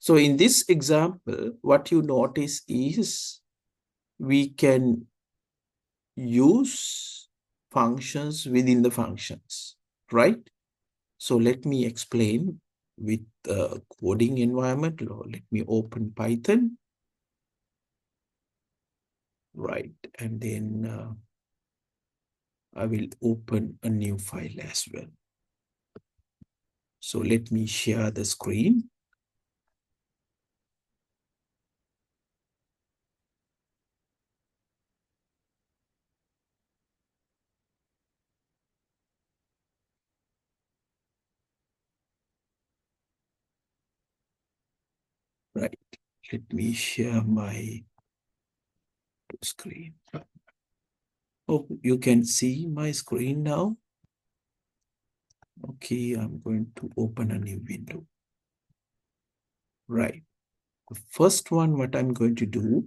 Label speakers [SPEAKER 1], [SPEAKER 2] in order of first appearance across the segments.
[SPEAKER 1] So in this example, what you notice is we can use functions within the functions, right? So let me explain with the coding environment. Let me open Python, right? And then I will open a new file as well. So let me share the screen. Right. Let me share my screen. Oh, you can see my screen now. Okay, I'm going to open a new window. Right. The first one, what I'm going to do,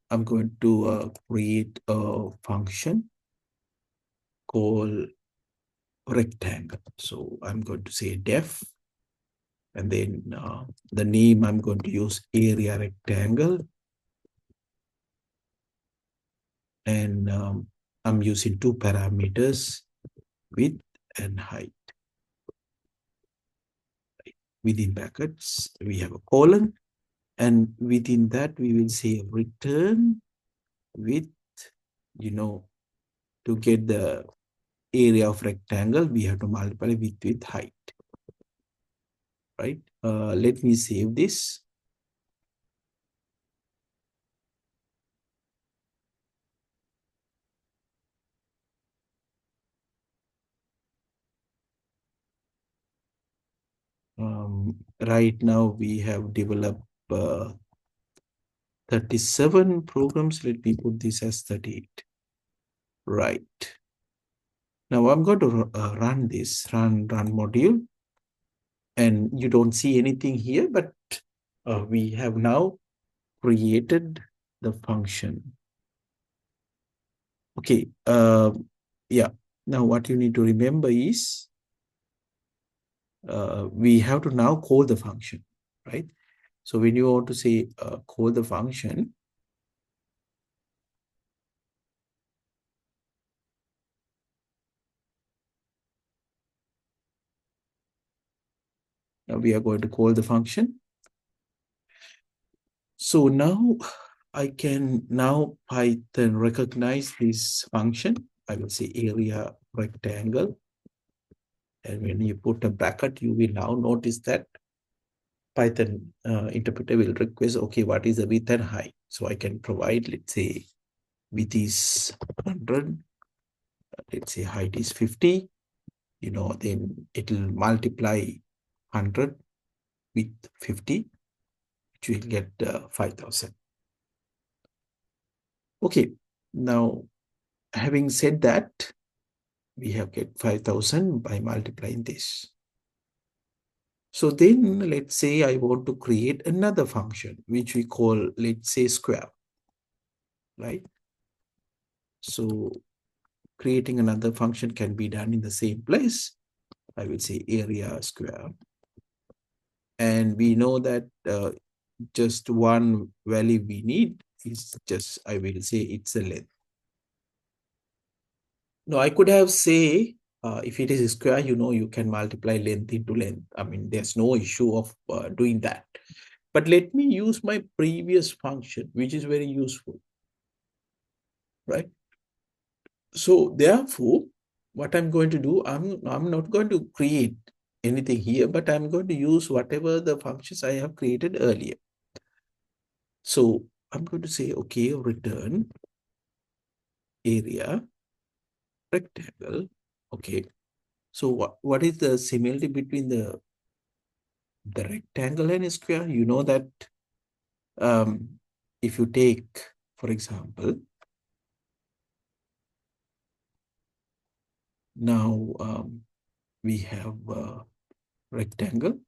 [SPEAKER 1] I'm going to create a function called rectangle. So I'm going to say def, and then the name I'm going to use area rectangle. And I'm using two parameters, width and height. Within brackets, we have a colon, and within that, we will say return width, to get the area of rectangle, we have to multiply width with height, right? Let me save this. Right now, we have developed 37 programs. Let me put this as 38. Right. Now I'm going to run this, run module. And you don't see anything here, but we have now created the function. Okay. Yeah. Now what you need to remember is we have to now call the function, right? So when you want to say call the function, we are going to call the function. So now I can now Python recognize this function. I will say area rectangle. And when you put a bracket, you will now notice that Python interpreter will request, okay, what is the width and height? So I can provide, let's say, width is 100, let's say height is 50, then it will multiply 100 with 50, which will get 5,000. Okay, now having said that, we have get 5,000 by multiplying this. So then let's say I want to create another function, which we call, let's say, square, right? So creating another function can be done in the same place. I will say area square. And we know that just one value we need is just, I will say it's a length. Now I could have say, if it is a square, you can multiply length into length. I mean, there's no issue of doing that. But let me use my previous function, which is very useful, right? So therefore, what I'm going to do, I'm not going to create anything here, but I'm going to use whatever the functions I have created earlier. So I'm going to say, okay, return area rectangle. Okay. So what is the similarity between the rectangle and a square? You know that if you take, for example, now we have a rectangle.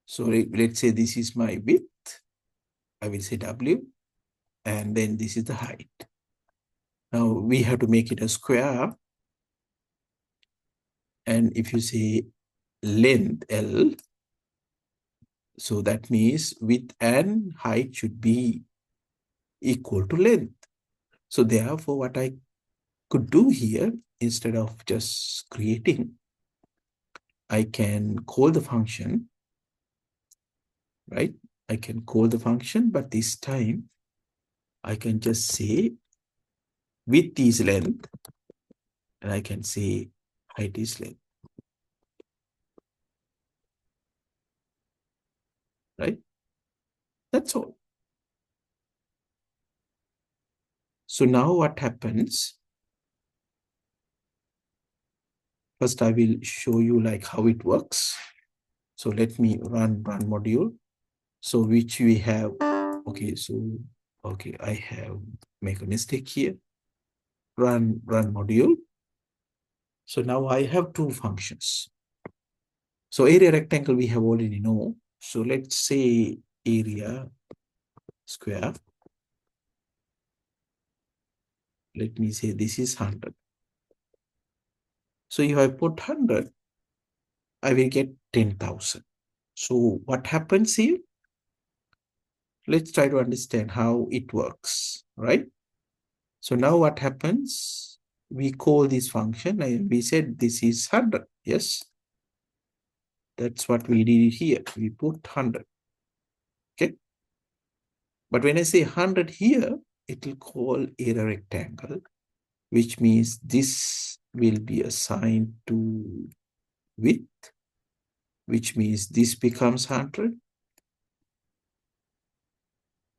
[SPEAKER 1] So let's say this is my width. I will say W, and then this is the height. Now we have to make it a square. And if you say length L. So that means width and height should be equal to length. So therefore, what I could do here, instead of just creating, I can call the function, right? I can call the function, but this time I can just say width is length, and I can say height is length, right? That's all. So now what happens? First, I will show you like how it works. So let me run module. So which we have, okay, so, okay, I have make a mistake here. Run module. So now I have two functions. So area rectangle we have already know. So let's say area square. Let me say this is 100. So if I put 100, I will get 10,000. So what happens here? Let's try to understand how it works, right? So now what happens? We call this function and we said this is 100. Yes, that's what we did here. We put 100. Okay. But when I say 100 here, it will call area rectangle, which means this will be assigned to width, which means this becomes 100.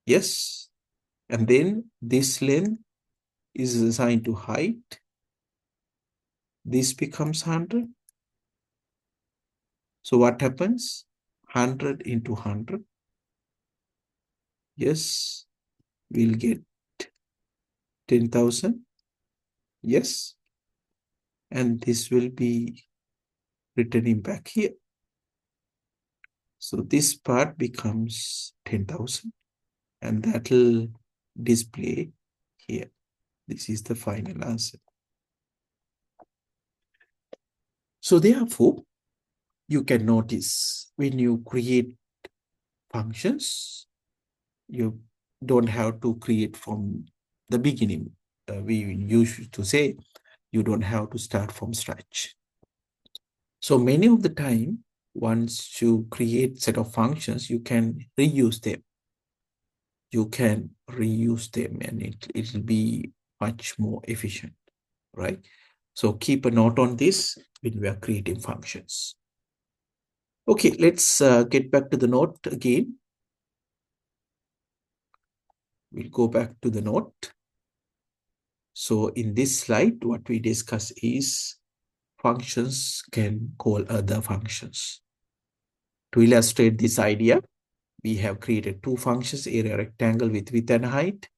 [SPEAKER 1] Yes. And then this length is assigned to height. This becomes 100. So what happens? 100 into 100. Yes. We'll get 10,000. Yes. And this will be returning back here. So this part becomes 10,000 and that will display here. This is the final answer. So therefore, you can notice when you create functions, you don't have to create from the beginning. We used to say you don't have to start from scratch. So many of the time, once you create set of functions, you can reuse them. You can reuse them and it will be much more efficient, right? So keep a note on this when we are creating functions. Okay, let's get back to the note again. We'll go back to the note. So in this slide, what we discuss is functions can call other functions. To illustrate this idea, we have created two functions, area rectangle with width and height.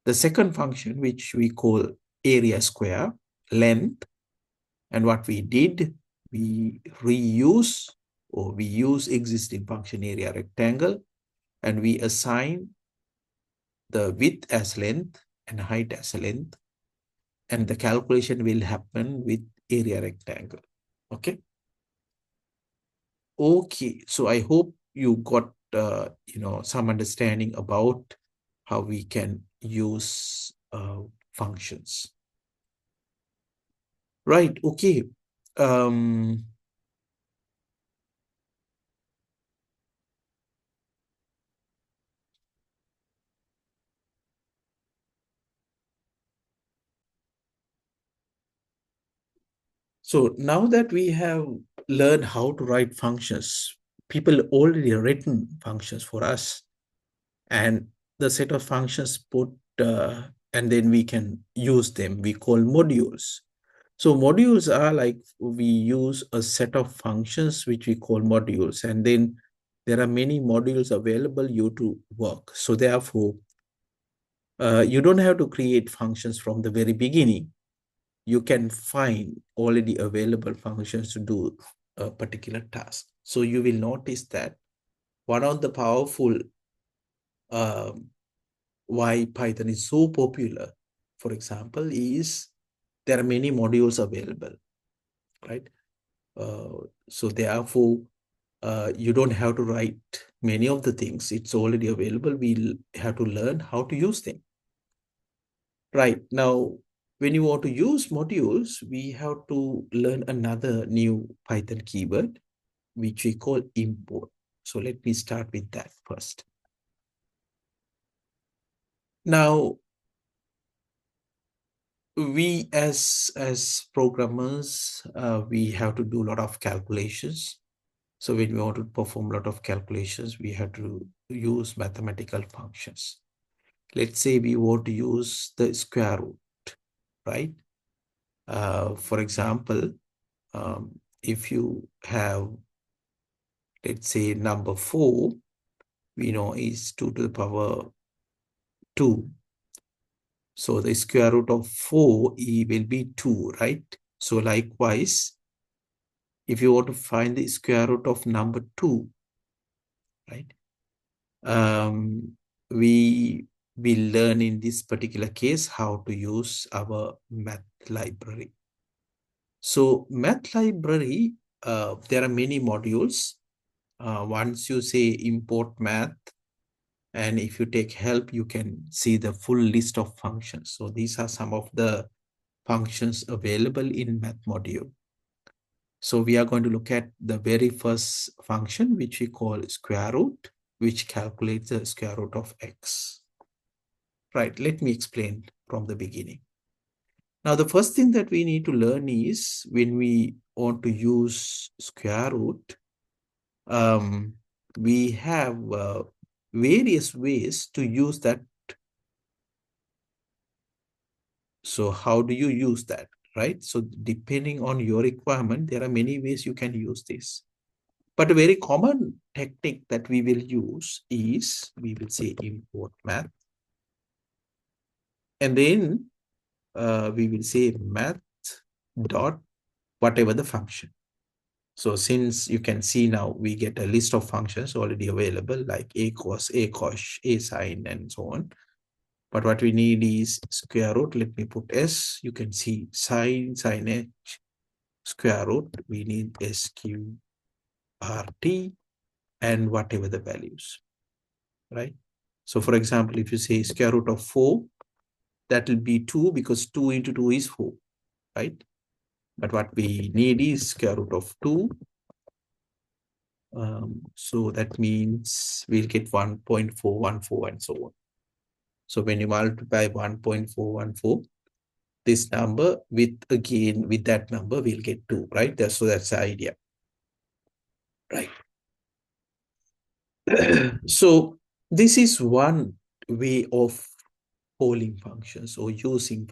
[SPEAKER 1] The second function, which we call area square, length, and what we did, we reuse or we use existing function area rectangle and we assign the width as length and height as length, and the calculation will happen with area rectangle. Okay. Okay. So I hope you got some understanding about how we can use functions. Right. Okay. Um, So now that we have learned how to write functions, people already written functions for us, and the set of functions put, and then we can use them. We call modules. So modules are like we use a set of functions which we call modules, and then there are many modules available you to work. So therefore, you don't have to create functions from the very beginning. You can find already available functions to do a particular task. So you will notice that one of the powerful why Python is so popular, for example, is there are many modules available, right? So therefore, you don't have to write many of the things. It's already available. We'll have to learn how to use them. Right. Now, when you want to use modules, we have to learn another new Python keyword, which we call import. So let me start with that first. Now, we as programmers, we have to do a lot of calculations. So when we want to perform a lot of calculations, we have to use mathematical functions. Let's say we want to use the square root, right? For example, if you have, let's say, number 4, we know is 2 to the power 2. So the square root of 4 will be 2, right? So likewise, if you want to find the square root of number 2, right? We will learn in this particular case how to use our math library. So math library, there are many modules. Once you say import math, and if you take help, you can see the full list of functions. So these are some of the functions available in math module. So we are going to look at the very first function, which we call square root, which calculates the square root of x. Right, let me explain from the beginning. Now, the first thing that we need to learn is when we want to use square root, we have various ways to use that. So how do you use that, right? So depending on your requirement, there are many ways you can use this. But a very common technique that we will use is, we will say import math. And then we will say math dot whatever the function. So since you can see now, we get a list of functions already available, like a cos, a cosh, a sine, and so on. But what we need is square root. Let me put S. You can see sine, sine h, square root. We need SQRT and whatever the values, right? So for example, if you say square root of 4, that will be 2 because 2 into 2 is 4, right? But what we need is square root of 2. So that means we'll get 1.414 and so on. So when you multiply 1.414, this number with that number, we'll get 2, right? So that's the idea, right? So this is one way of calling functions or using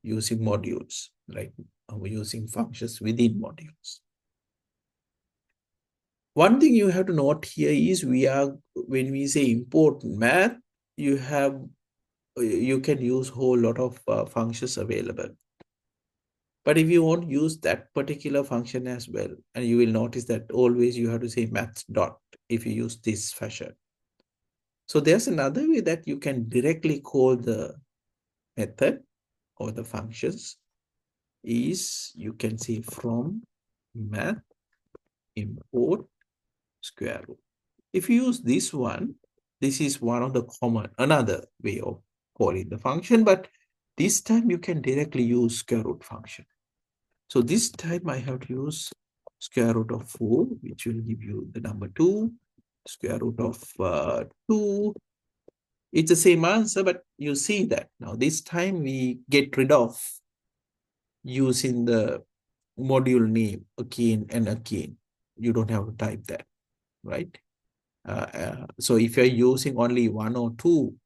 [SPEAKER 1] using modules, right? Or using functions within modules. One thing you have to note here is when we say import math, you can use whole lot of functions available. But if you want to use that particular function as well, and you will notice that always you have to say math dot if you use this fashion. So there's another way that you can directly call the method or the functions is you can say from math import square root. If you use this one, this is one of the another way of calling the function, but this time you can directly use square root function. So this time I have to use square root of 4, which will give you the number 2, square root of 2. It's the same answer, but you see that now this time we get rid of using the module name again and again. You don't have to type that, right? So if you're using only one or two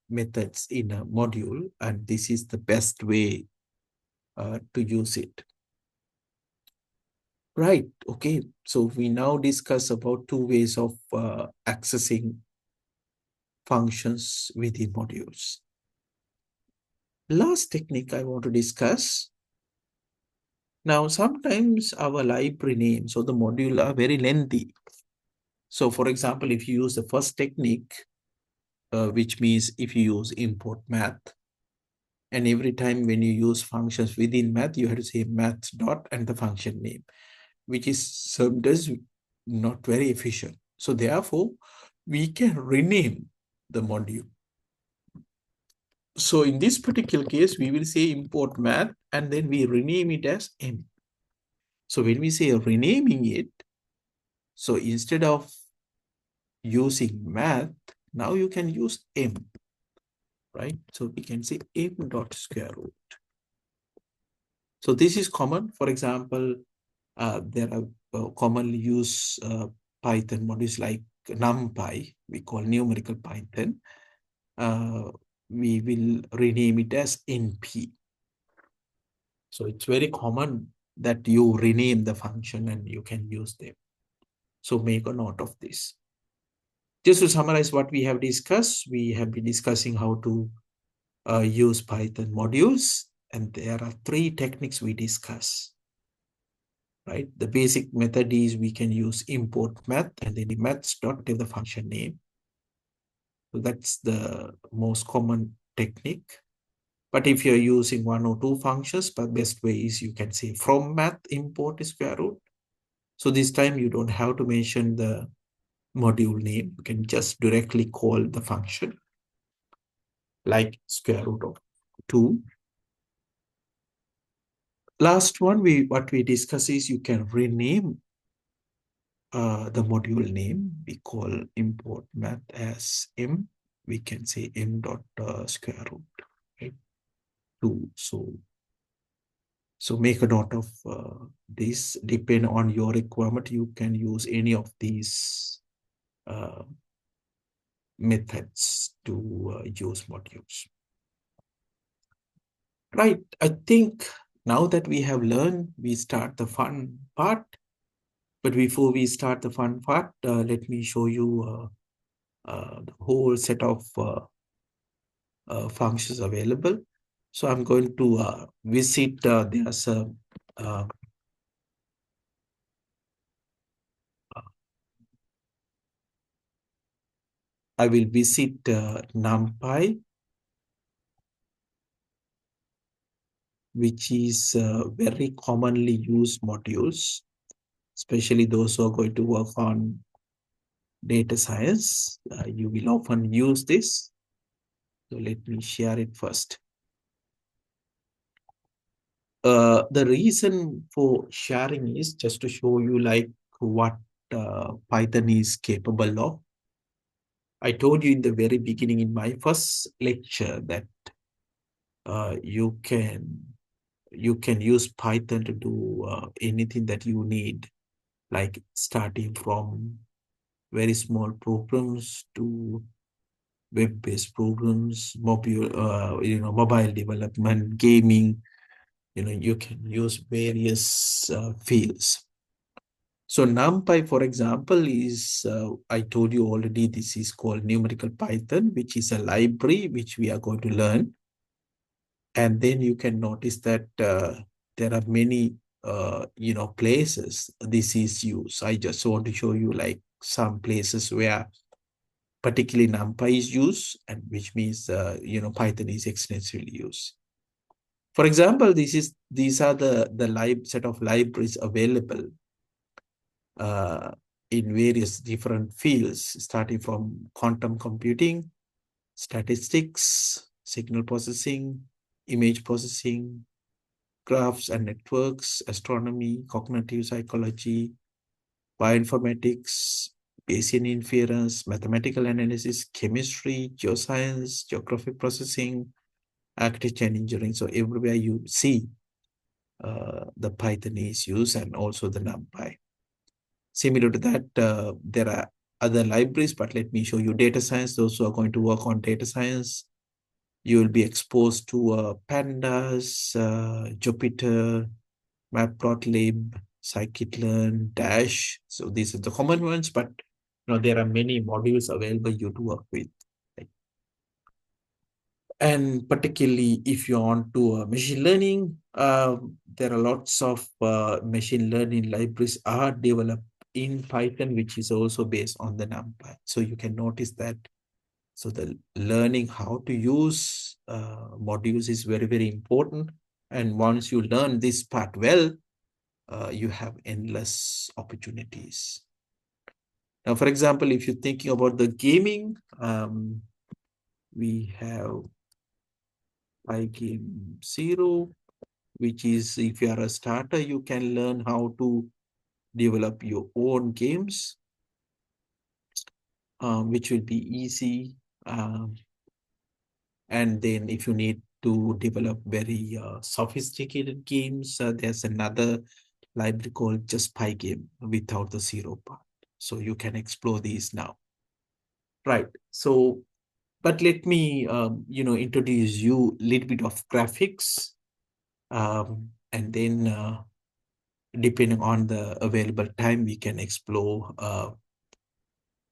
[SPEAKER 1] methods in a module, and this is the best way to use it. Right, okay. So we now discuss about two ways of accessing functions within modules. Last technique I want to discuss. Now, sometimes our library names or the module are very lengthy. So for example, if you use the first technique, which means if you use import math, And every time when you use functions within math, you have to say math dot and the function name, which is sometimes not very efficient. So therefore, we can rename the module. So in this particular case, we will say import math and then we rename it as M. So when we say renaming it, so instead of using math, now you can use M, right? So we can say M dot square root. So this is common. For example, there are commonly used Python modules like NumPy, we call numerical Python. We will rename it as NP. So it's very common that you rename the function and you can use them. So make a note of this. Just to summarize what we have discussed, we have been discussing how to use Python modules, and there are 3 techniques we discuss. Right? The basic method is we can use import math and then the maths dot give the function name. So that's the most common technique. But if you're using 1 or 2 functions, the best way is you can say from math import square root. So this time you don't have to mention the module name. You can just directly call the function like square root of 2. Last one, what we discuss is you can rename the module name. We call import math as M. We can say M dot square root, right? 2. So make a note of this. Depend on your requirement, you can use any of these methods to use modules. Right. I think now that we have learned, we start the fun part. But before we start the fun part, let me show you the whole set of functions available. So I'm going to visit, there's a, I will visit NumPy, which is very commonly used modules, especially those who are going to work on data science. You will often use this. So let me share it first. The reason for sharing is just to show you like what Python is capable of. I told you in the very beginning in my first lecture that you can use Python to do anything that you need, like starting from very small programs to web-based programs, mobile development, gaming. You can use various fields. So NumPy, for example, is, I told you already, this is called numerical Python, which is a library which we are going to learn. And then you can notice that there are many, places this is used. I just want to show you like some places where particularly NumPy is used, and which means, Python is extensively used. For example, these are the set of libraries available uh, in various different fields, starting from quantum computing, statistics, signal processing, image processing, graphs and networks, astronomy, cognitive psychology, bioinformatics, Bayesian inference, mathematical analysis, chemistry, geoscience, geographic processing, architecture and engineering. So everywhere you see the Python is used, and also the NumPy. Similar to that, there are other libraries, but let me show you data science. Those who are going to work on data science, you will be exposed to pandas, Jupyter, matplotlib, scikit-learn, dash. So these are the common ones, but there are many modules available you to work with. Right? And particularly if you're on to machine learning, there are lots of machine learning libraries are developed in Python, which is also based on the NumPy. So you can notice that So the learning how to use modules is very, very important. And once you learn this part well, you have endless opportunities. Now, for example, if you're thinking about the gaming, we have Pygame 0, which is if you are a starter, you can learn how to develop your own games, which will be easy. And then if you need to develop very sophisticated games, there's another library called just Pygame without the 0 part. So you can explore these now. Right. So, but let me, introduce you a little bit of graphics. And then depending on the available time, we can explore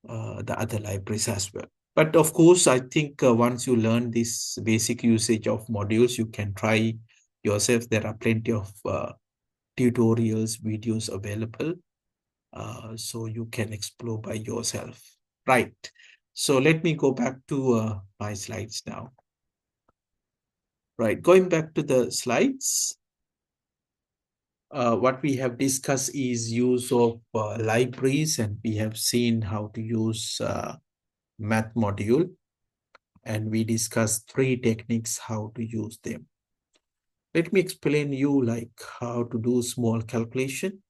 [SPEAKER 1] the other libraries as well. But of course, I think once you learn this basic usage of modules, you can try yourself. There are plenty of tutorials, videos available. So you can explore by yourself. Right. So let me go back to my slides now. Right. Going back to the slides, what we have discussed is use of libraries, and we have seen how to use math module, and we discussed 3 techniques how to use them. Let me explain you like how to do small calculation.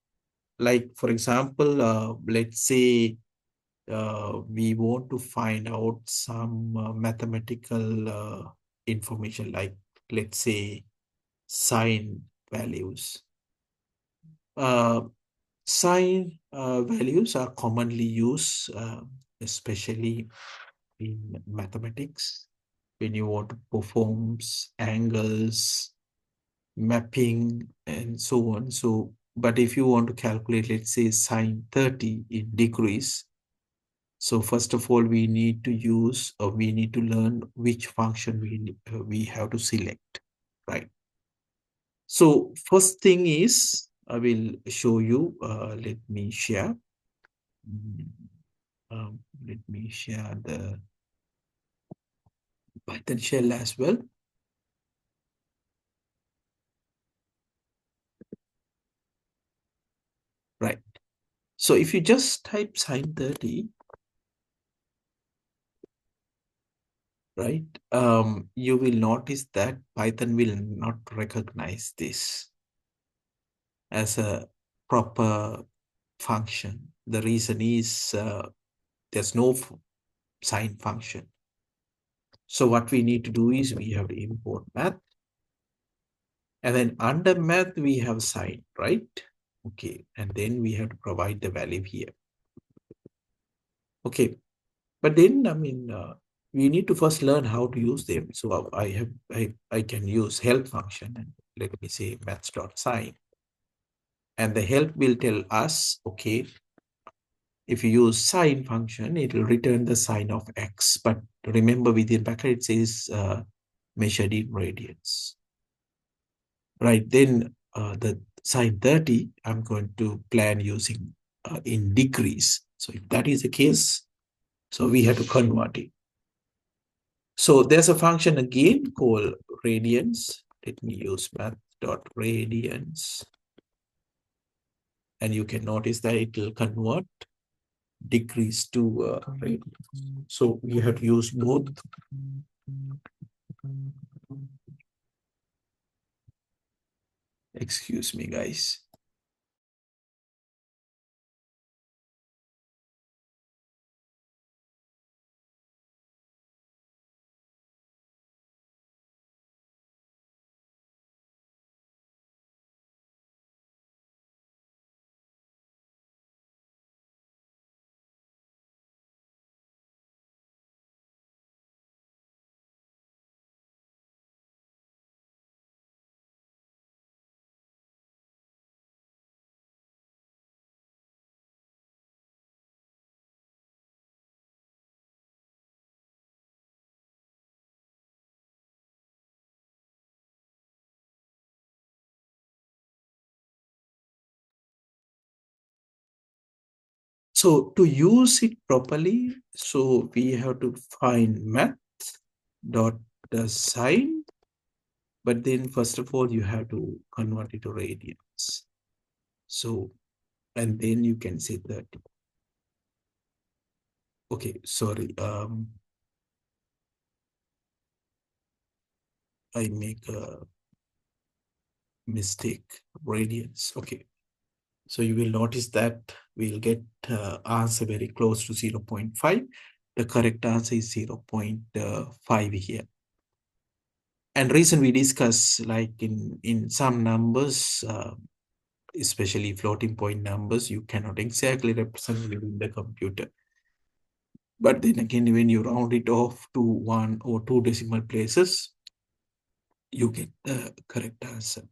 [SPEAKER 1] Like for example, let's say we want to find out some mathematical information, like let's say sine values. Sine values are commonly used, especially in mathematics, when you want to perform angles, mapping, and so on. So, but if you want to calculate, let's say sine 30 in degrees, so first of all, we need to use, or we need to learn which function we have to select, right? So first thing is, I will show you, let me share. Mm, let me share the Python shell as well. Right. So if you just type sine 30, right, you will notice that Python will not recognize this as a proper function. The reason is there's no sine function. So what we need to do is we have to import math, and then under math we have sine, right? Okay, and then we have to provide the value here. Okay, but then we need to first learn how to use them. So I can use help function, and let me say maths.sine, and the help will tell us, okay, if you use sine function, it will return the sine of x. But remember, within bracket it says measured in radians. Right, then the sine 30, I'm going to plan using in degrees. So if that is the case, so we have to convert it. So there's a function again called radians. Let me use math.radians. And you can notice that it will convert degrees to radians. So we have to use both. Excuse me, guys. So to use it properly, so we have to find math dot the sign, but then first of all, you have to convert it to radians. So, and then you can say that, okay, sorry, I make a mistake, radians. Okay, so you will notice that we'll get answer very close to 0.5. The correct answer is 0.5 here. And reason we discuss, like in some numbers, especially floating point numbers, you cannot exactly represent within the computer. But then again, when you round it off to 1 or 2 decimal places, you get the correct answer.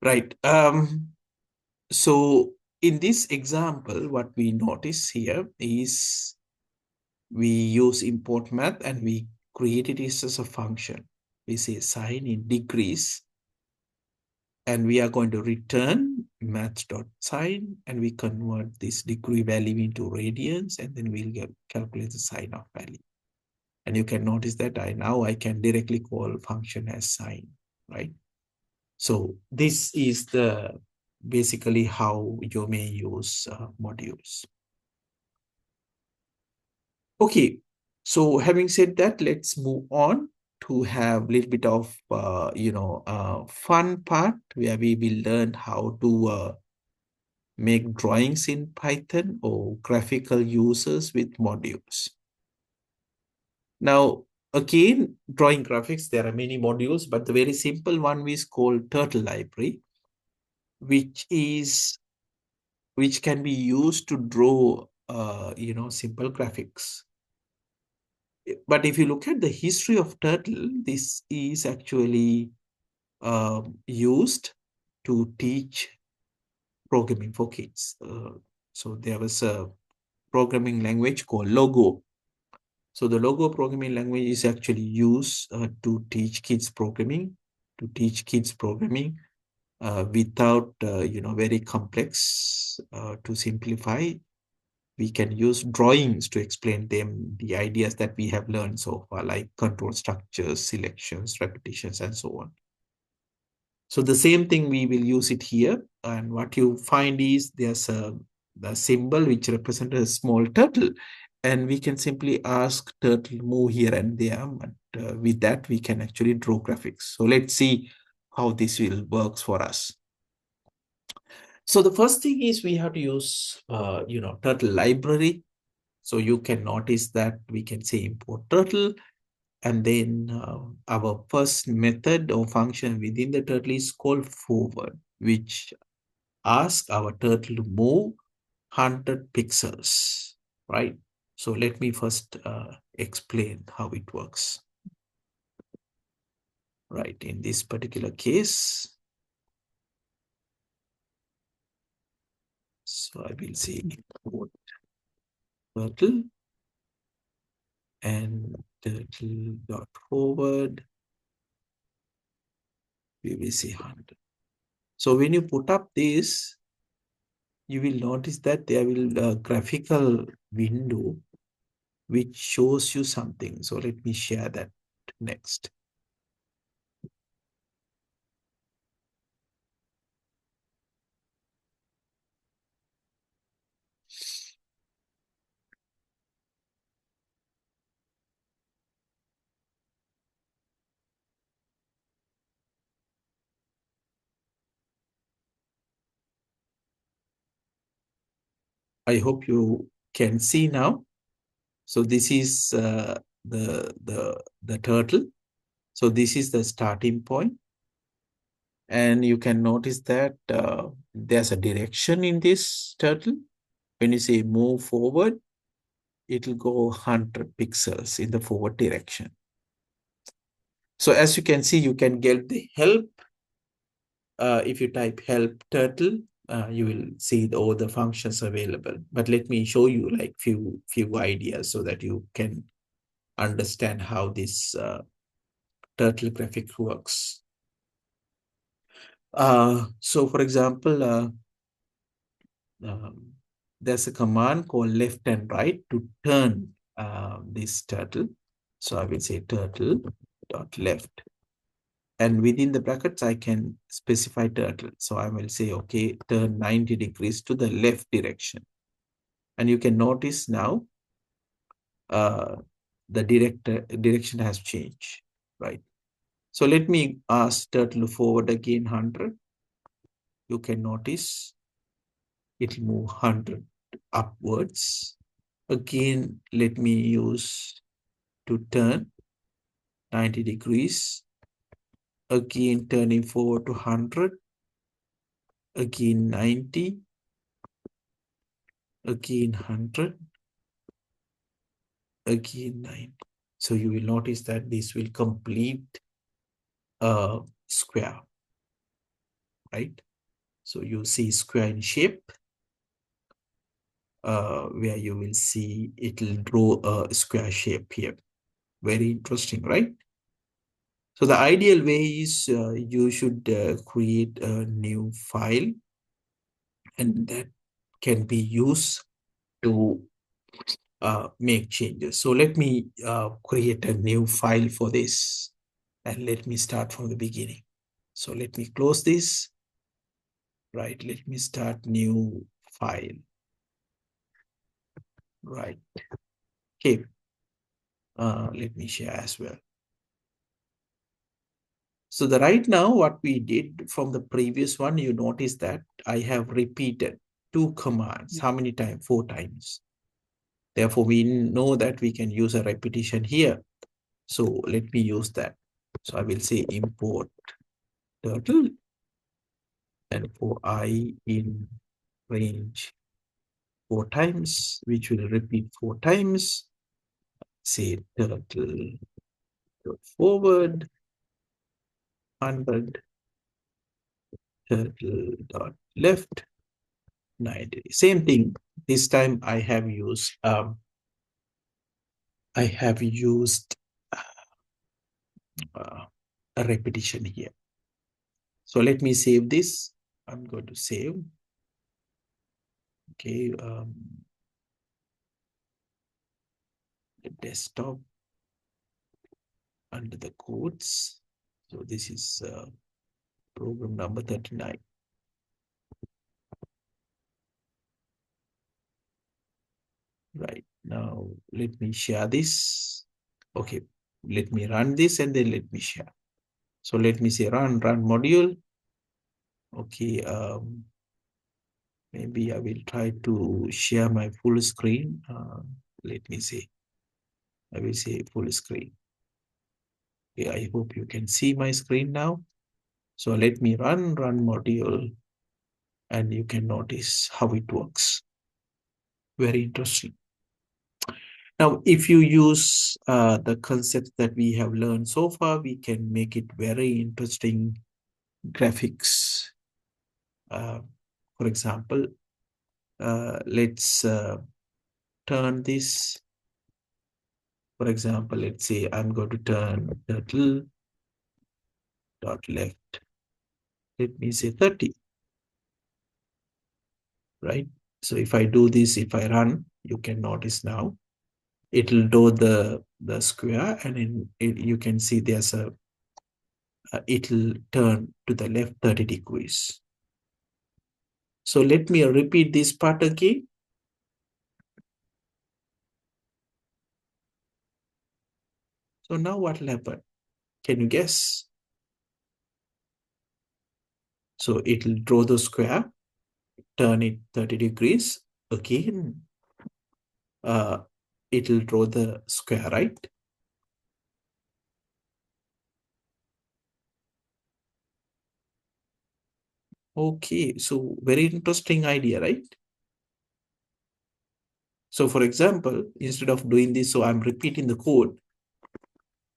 [SPEAKER 1] Right. So in this example, what we notice here is we use import math and we create it as a function. We say sine in degrees, and we are going to return math.sine, and we convert this degree value into radians, and then we'll calculate the sine of value. And you can notice that I can directly call function as sine, right? So this is the basically how you may use modules. Okay, so having said that, let's move on to have a little bit of fun part where we will learn how to make drawings in Python or graphical users with modules. Now, again, drawing graphics, there are many modules, but the very simple one is called Turtle Library, which can be used to draw simple graphics. But if you look at the history of Turtle, this is actually used to teach programming for kids. So there was a programming language called Logo. So the Logo programming language is actually used to teach kids programming, without very complex. To simplify, we can use drawings to explain them the ideas that we have learned so far, like control structures, selections, repetitions, and so on. So the same thing, we will use it here. And what you find is there's a symbol which represents a small turtle. And we can simply ask turtle move here and there. But with that, we can actually draw graphics. So let's see how this will works for us. So the first thing is we have to use, turtle library. So you can notice that we can say import turtle. And then our first method or function within the turtle is called forward, which asks our turtle to move 100 pixels, right? So let me first explain how it works. Right, in this particular case, so I will say import turtle and turtle dot forward, we will say 100. So when you put up this, you will notice that there will a graphical window which shows you something. So let me share that next. I hope you can see now. So this is the turtle. So this is the starting point. And you can notice that there's a direction in this turtle. When you say move forward, it will go 100 pixels in the forward direction. So as you can see, you can get the help. If you type help turtle, you will see all the functions available. But let me show you like few ideas so that you can understand how this turtle graphic works. So for example, um, there's a command called left and right to turn this turtle. So I will say turtle dot left. And within the brackets, I can specify turtle. So I will say, okay, turn 90 degrees to the left direction. And you can notice now the direction has changed, right? So let me ask turtle to forward again 100. You can notice it will move 100 upwards. Again, let me use to turn 90 degrees. Again, turning forward to 100. Again, 90. Again, 100. Again, 90. So you will notice that this will complete a square, right? So you see square in shape, where you will see it will draw a square shape here. Very interesting, right? So the ideal way is you should create a new file, and that can be used to make changes. So let me create a new file for this, and let me start from the beginning. So let me close this, right? Let me start new file, right? Okay, let me share as well. So the right now what we did from the previous one, you notice that I have repeated two commands. How many times? 4 times. Therefore, we know that we can use a repetition here. So let me use that. So I will say import turtle, and for I in range 4 times, which will repeat 4 times. Say turtle forward 100, turtle dot left 90. Same thing. This time I have used a repetition here. So let me save this. I'm going to save. Okay, the desktop under the codes. So this is program number 39. Right, now let me share this. Okay, let me run this and then let me share. So let me say run module. Okay, maybe I will try to share my full screen. Let me see. I will say full screen. Okay, I hope you can see my screen now. So let me run module, and you can notice how it works. Very interesting. Now, if you use the concepts that we have learned so far, we can make it very interesting graphics. For example, let's turn this. For example, let's say I'm going to turn turtle dot left. Let me say 30. Right? So if I do this, if I run, you can notice now it will draw the square, and you can see there's a it will turn to the left 30 degrees. So let me repeat this part again. So now what will happen? Can you guess? So it will draw the square, turn it 30 degrees. Again, it will draw the square, right? Okay, so very interesting idea, right? So for example, instead of doing this, so I'm repeating the code.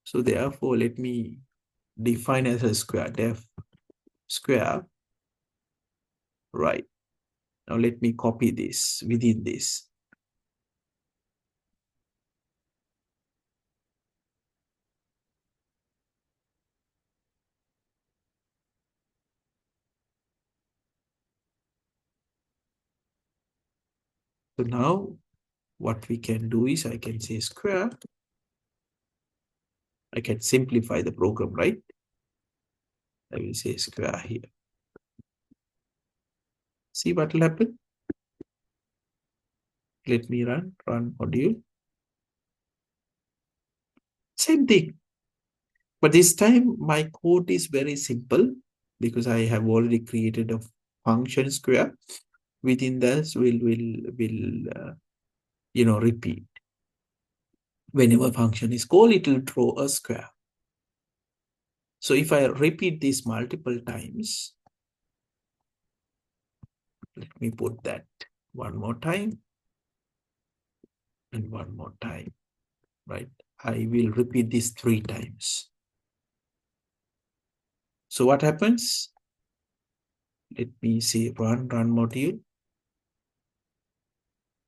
[SPEAKER 1] So therefore, let me define as a square, def square, right? Now let me copy this within this. So now what we can do is I can say square. I can simplify the program, right? I will say square here. See what will happen? Let me run module. Same thing. But this time my code is very simple because I have already created a function square. Within this, we'll repeat. Whenever function is called, it will throw a square. So if I repeat this multiple times, let me put that one more time and one more time, right? I will repeat this 3 times. So what happens? Let me say run module.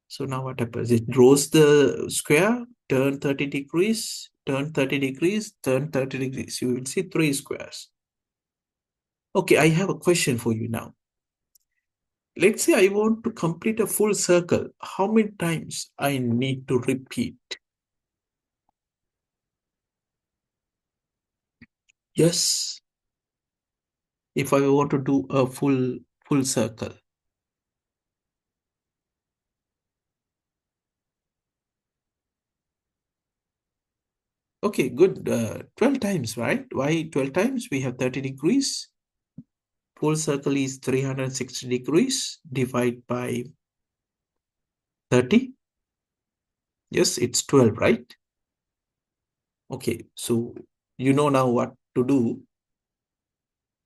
[SPEAKER 1] So now what happens? It draws the square, turn 30 degrees, turn 30 degrees, turn 30 degrees. You will see 3 squares. Okay, I have a question for you now. Let's say I want to complete a full circle. How many times I need to repeat? Yes, if I want to do a full circle. Okay, good. 12 times, right? Why 12 times? We have 30 degrees. Full circle is 360 degrees. Divide by 30. Yes, it's 12, right? Okay, so you know now what to do.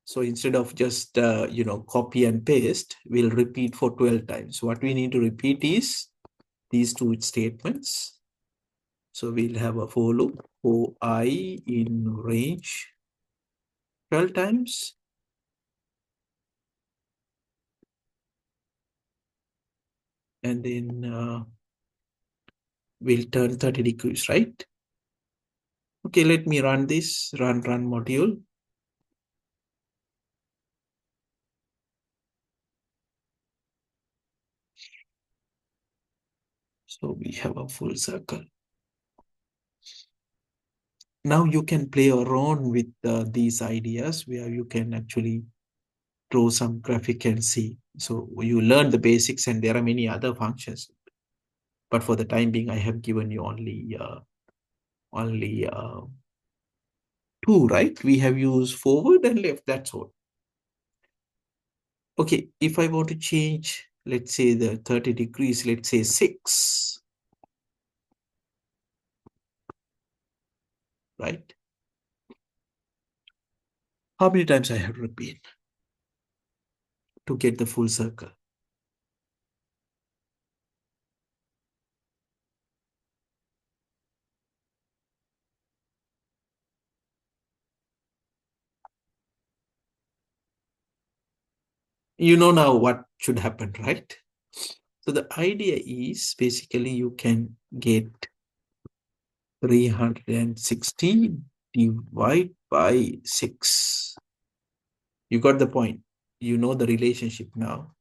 [SPEAKER 1] So instead of just, copy and paste, we'll repeat for 12 times. What we need to repeat is these 2 statements. So we'll have a for loop for I in range 12 times. And then we'll turn 30 degrees, right? Okay, let me run this, run module. So we have a full circle. Now you can play around with these ideas where you can actually draw some graphic and see. So you learn the basics and there are many other functions. But for the time being, I have given you only 2, right? We have used forward and left, that's all. Okay, if I want to change, let's say the 30 degrees, let's say 6, right? How many times I have to repeat to get the full circle? You know now what should happen, right? So the idea is basically you can get 360 divided by 6. You got the point. You know the relationship now.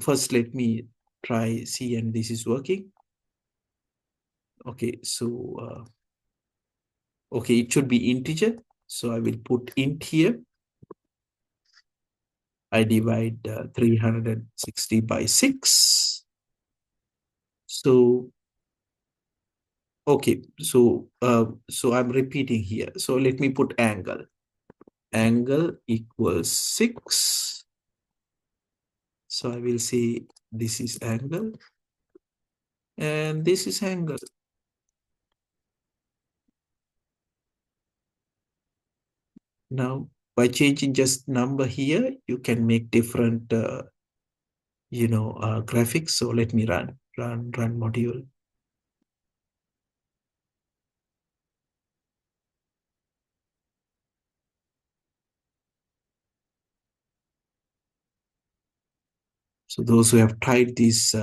[SPEAKER 1] First, let me try see and this is working. Okay, so okay, it should be integer. So I will put int here. I divide 360 by 6. So, okay, so I'm repeating here. So let me put angle. Angle equals 6. So I will say this is angle and this is angle. Now, by changing just number here, you can make different, graphics. So let me run module. So those who have tried this,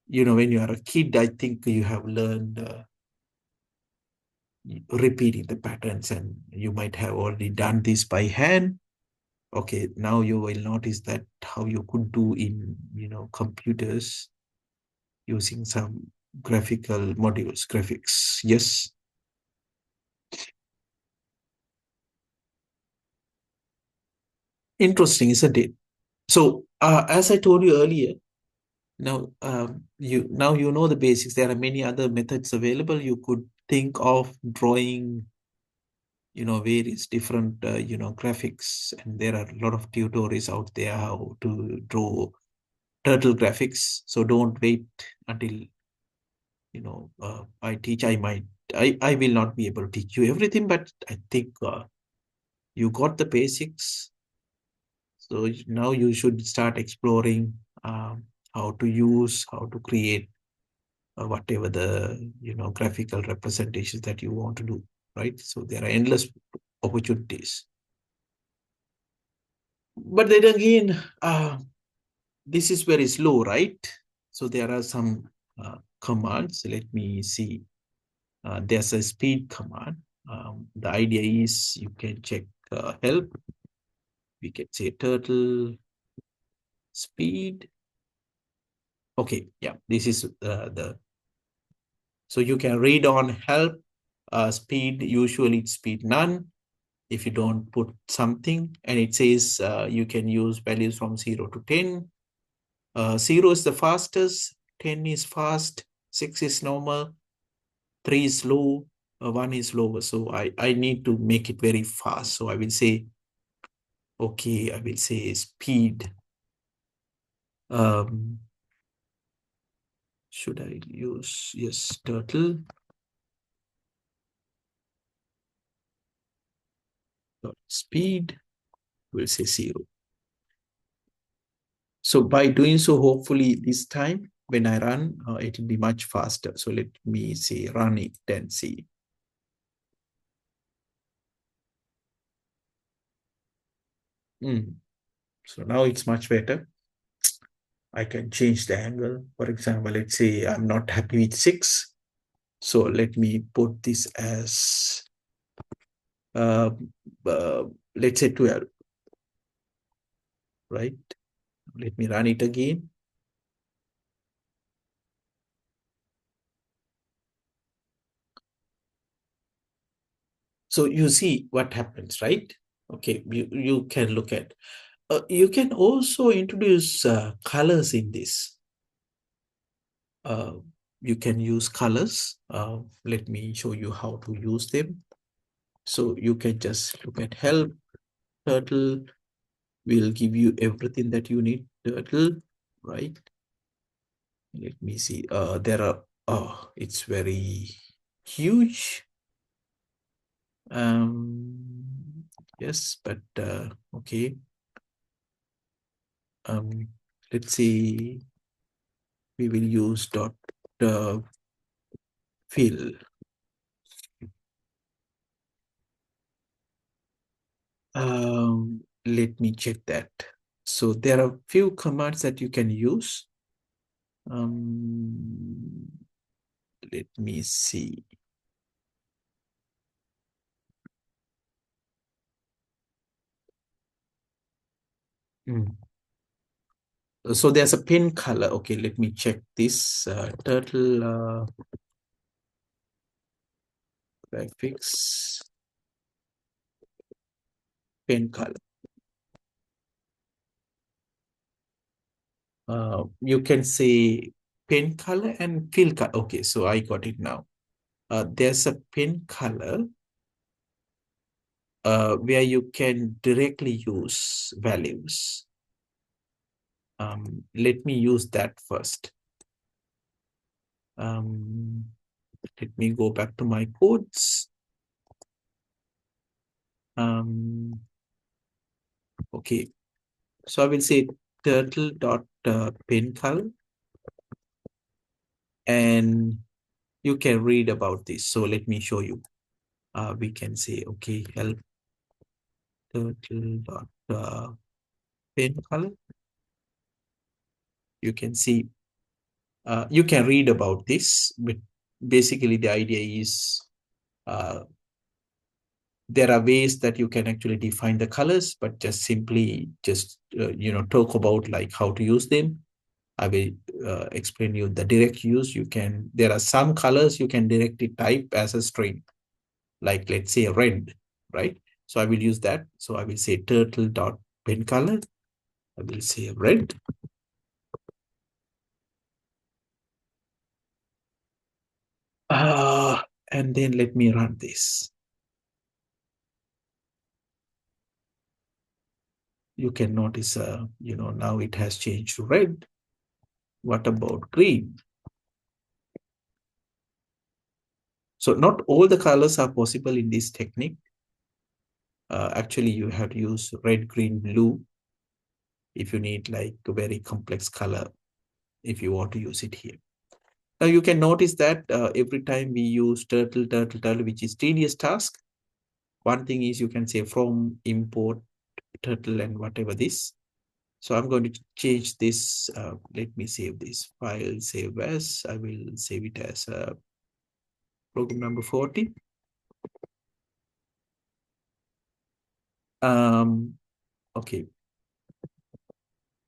[SPEAKER 1] when you are a kid, I think you have learned repeating the patterns and you might have already done this by hand. Okay, now you will notice that how you could do in, computers using some graphical modules, graphics. Yes. Interesting, isn't it? So, as I told you earlier, now you know the basics. There are many other methods available. You could think of drawing, various different, graphics, and there are a lot of tutorials out there how to draw turtle graphics. So don't wait until, I teach. I will not be able to teach you everything, but I think you got the basics. So now you should start exploring how to use, how to create whatever the graphical representations that you want to do, right? So there are endless opportunities. But then again, this is very slow, right? So there are some commands. Let me see. There's a speed command. The idea is you can check help. We can say turtle speed. Okay, yeah, this is the so you can read on help speed. Usually it's speed none if you don't put something, and it says you can use values from 0 to 10. 0 is the fastest, 10 is fast, 6 is normal, 3 is slow, 1 is slower. So I need to make it very fast. So I will say, okay, I will say speed. Um, should I use, yes, turtle dot speed, we'll say 0. So by doing so, hopefully this time when I run, it will be much faster. So let me say run it and see. So now it's much better. I can change the angle. For example, let's say I'm not happy with 6. So let me put this as, uh, uh, let's say 12, right? Let me run it again. So you see what happens, right? Okay, you can look at. You can also introduce colors in this. Uh, you can use colors. Let me show you how to use them. So you can just look at help, turtle will give you everything that you need, turtle, right? Let me see. There are, oh, it's very huge. Yes, but okay. Um, let's see. We will use dot fill. Let me check that. So there are few commands that you can use. Let me see. So there's a pen color. Okay, let me check this. Turtle graphics pen color. You can say pen color and fill color. Okay, so I got it now. There's a pen color where you can directly use values. Let me use that first. Let me go back to my codes. Okay, so I will say turtle dot pen color, and you can read about this. So let me show you. We can say, okay, help turtle dot pen color. You can see, you can read about this, but basically the idea is There are ways that you can actually define the colors, but just simply talk about like how to use them. I will explain you the direct use. There are some colors you can directly type as a string, like let's say red, right? So I will use that. So I will say turtle dot pen color. I will say red. And then let me run this. You can notice, now it has changed to red. What about green? So not all the colors are possible in this technique. Actually, you have to use red, green, blue if you need like a very complex color, if you want to use it here. Now you can notice that every time we use turtle, which is tedious task, one thing is you can say from import turtle and whatever this. So I'm going to change this. Let me save this file, save as. I will save it as program number 40. Okay,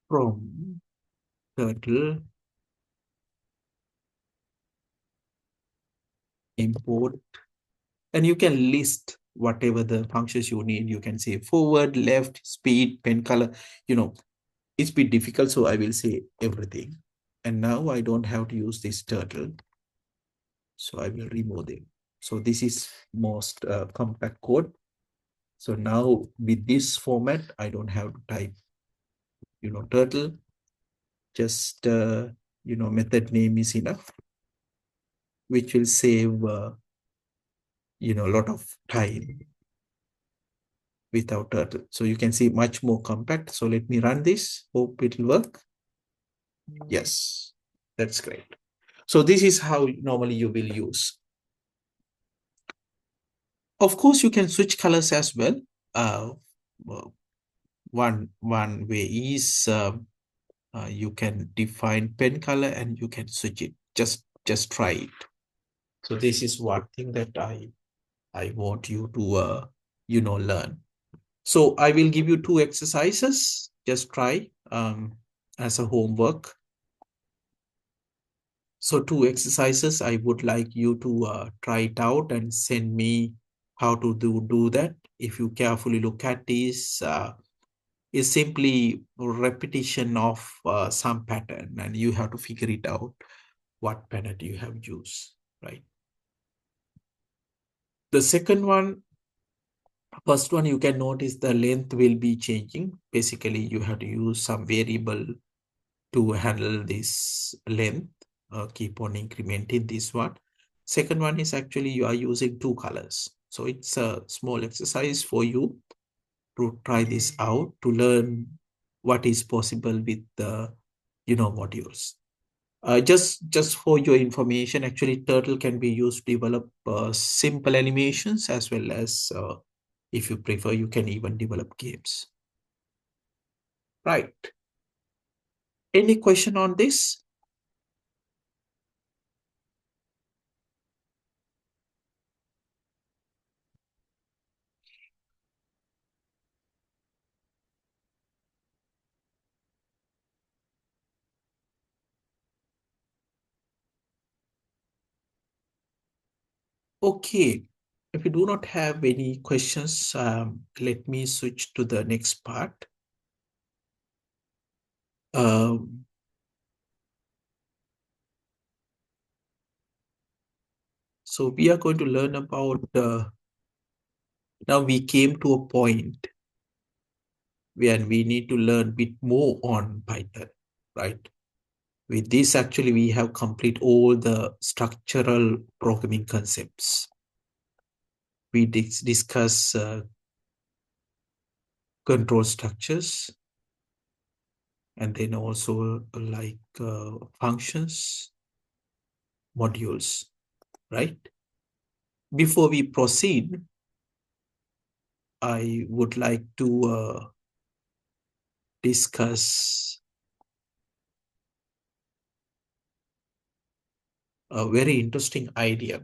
[SPEAKER 1] from turtle import, and you can list whatever the functions you need. You can say forward, left, speed, pen color. It's a bit difficult, so I will say everything. And now I don't have to use this turtle, so I will remove them. So this is most compact code. So now with this format, I don't have to type, turtle. Just, method name is enough, which will save, a lot of time without turtle. So you can see much more compact. So let me run this. Hope it will work. Yes, that's great. So this is how normally you will use. Of course, you can switch colors as well. Uh, well, one way is you can define pen color and you can switch it. Just try it. So this is one thing that I want you to learn. So I will give you two exercises. Just try as a homework. So two exercises, I would like you to try it out and send me how to do that. If you carefully look at this, is simply repetition of some pattern, and you have to figure it out what pattern you have used, right? The second one, first one, you can notice the length will be changing. Basically, you have to use some variable to handle this length. Keep on incrementing this one. Second one is actually you are using two colors. So it's a small exercise for you to try this out, to learn what is possible with the modules. Just for your information, actually turtle can be used to develop simple animations, as well as if you prefer, you can even develop games. Right. Any question on this? Okay. If you do not have any questions, let me switch to the next part. Um, so we are going to learn about, now we came to a point where we need to learn a bit more on Python, right? With this, actually, we have complete all the structural programming concepts. We discuss control structures, and then also like functions, modules, right? Before we proceed, I would like to discuss a very interesting idea.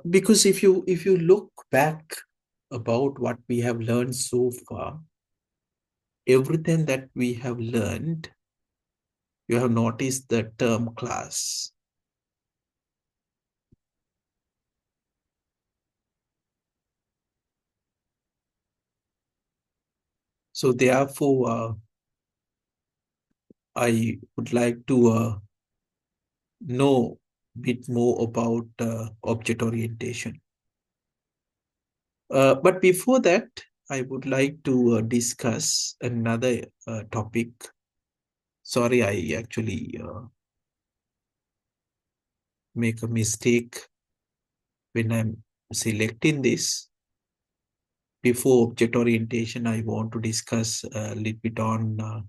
[SPEAKER 1] Because if you look back about what we have learned so far, everything that we have learned, you have noticed the term class. So therefore, I would like to know a bit more about object orientation. But before that, I would like to discuss another topic. Sorry, I actually make a mistake when I'm selecting this. Before object orientation, I want to discuss a little bit on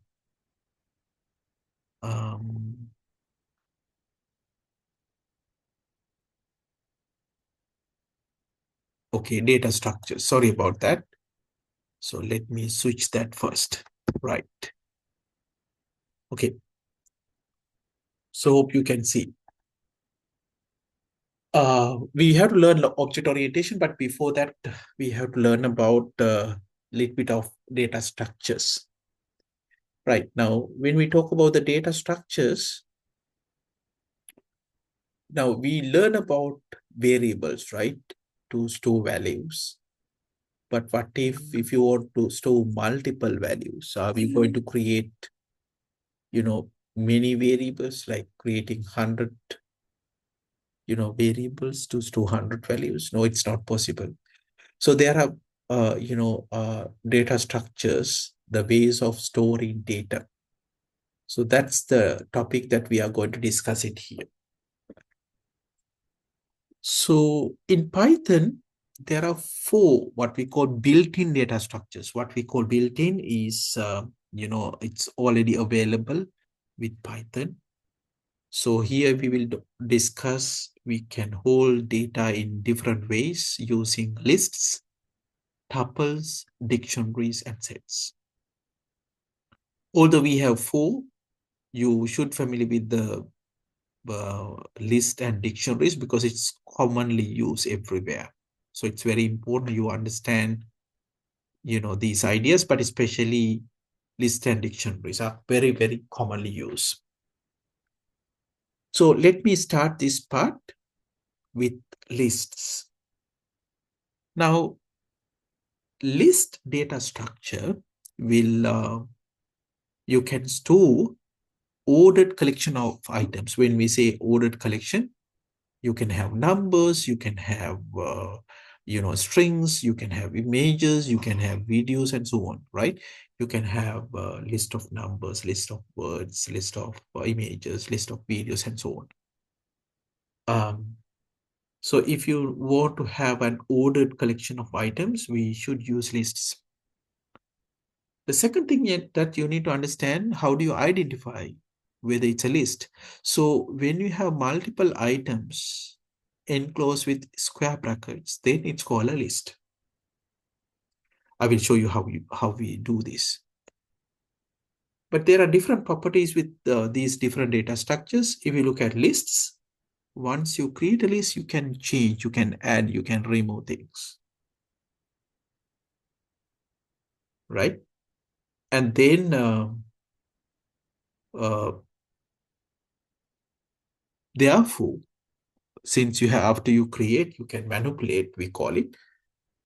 [SPEAKER 1] um, okay, data structures. Sorry about that. So let me switch that first. Right. Okay. So hope you can see. We have to learn object orientation, but before that, we have to learn about a little bit of data structures. Right now, when we talk about the data structures, now we learn about variables, right, to store values. But what if you want to store multiple values? Are we going to create, many variables, like creating 100, variables to store 100 values? No, it's not possible. So there are, data structures, the ways of storing data. So that's the topic that we are going to discuss it here. So in Python, there are four what we call built-in data structures. What we call built-in is, it's already available with Python. So here we will discuss, we can hold data in different ways using lists, tuples, dictionaries, and sets. Although we have four, you should familiar with the list and dictionaries because it's commonly used everywhere. So it's very important you understand, these ideas, but especially list and dictionaries are very, very commonly used. So let me start this part with lists. Now, list data structure will, you can store ordered collection of items. When we say ordered collection, you can have numbers, you can have strings, you can have images, you can have videos, and so on, right? You can have a list of numbers, list of words, list of images, list of videos, and so on. So if you want to have an ordered collection of items, we should use lists. The second thing that you need to understand, how do you identify whether it's a list? So when you have multiple items enclosed with square brackets, then it's called a list. I will show you how we do this. But there are different properties with these different data structures. If you look at lists, once you create a list, you can change, you can add, you can remove things, right? And then uh, therefore, since you have, after you create, you can manipulate, we call it.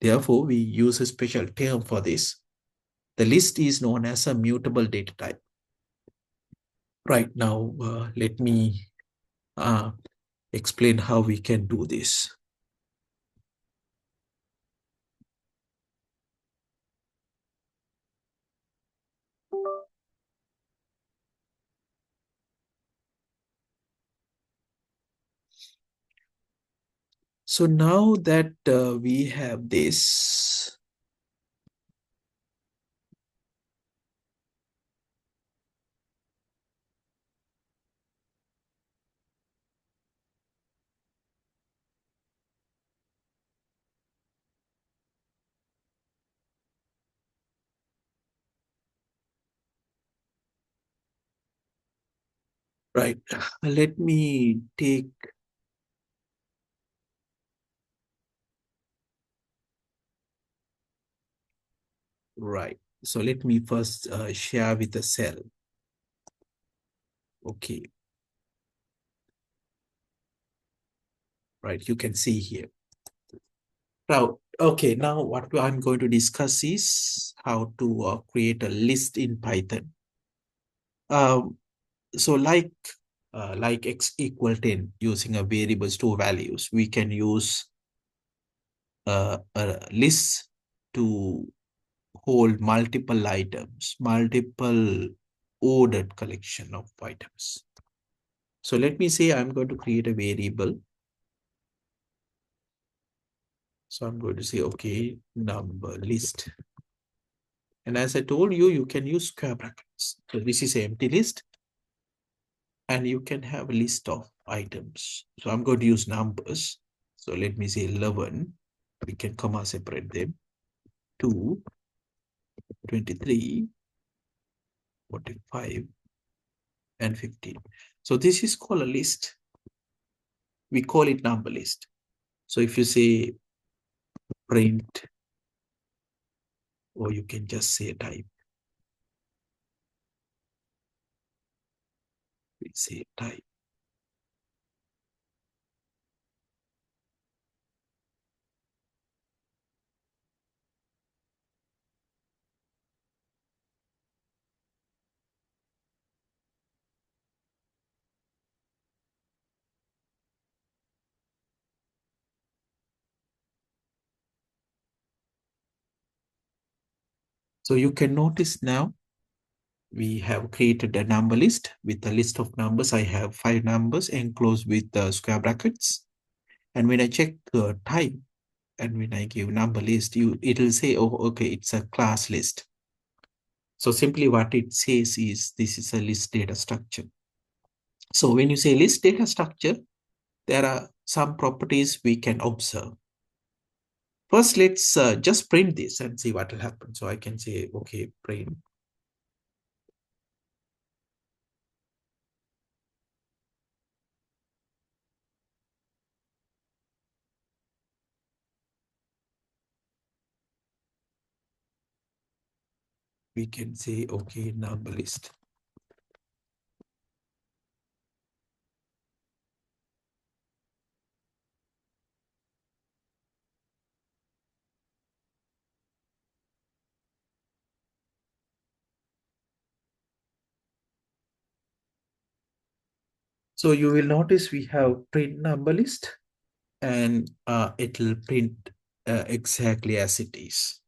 [SPEAKER 1] Therefore, we use a special term for this. The list is known as a mutable data type. Right now, let me uh, explain how we can do this. So now that we have this, right, let me take Right. So let me first share with the cell. Okay. Right. You can see here. Now, okay. Now what I'm going to discuss is how to create a list in Python. Um, so like x equal 10 using a variable store values, we can use a list to hold multiple items, multiple ordered collection of items. So let me say I'm going to create a variable. So I'm going to say, okay, number list. And as I told you, you can use square brackets. So this is an empty list. And you can have a list of items. So I'm going to use numbers. So let me say 11. We can comma separate them. 2, 23, 45, and 15. So this is called a list. We call it number list. So if you say print, or you can just say type, we say type. So you can notice now we have created a number list with a list of numbers. I have 5 numbers enclosed with the square brackets. And when I check the type and when I give number list, it'll say, oh, okay, it's a class list. So simply what it says is this is a list data structure. So when you say list data structure, there are some properties we can observe. First, let's just print this and see what will happen. So I can say, okay, print. We can say, okay, number list. So you will notice we have print number list and it will print exactly as it is,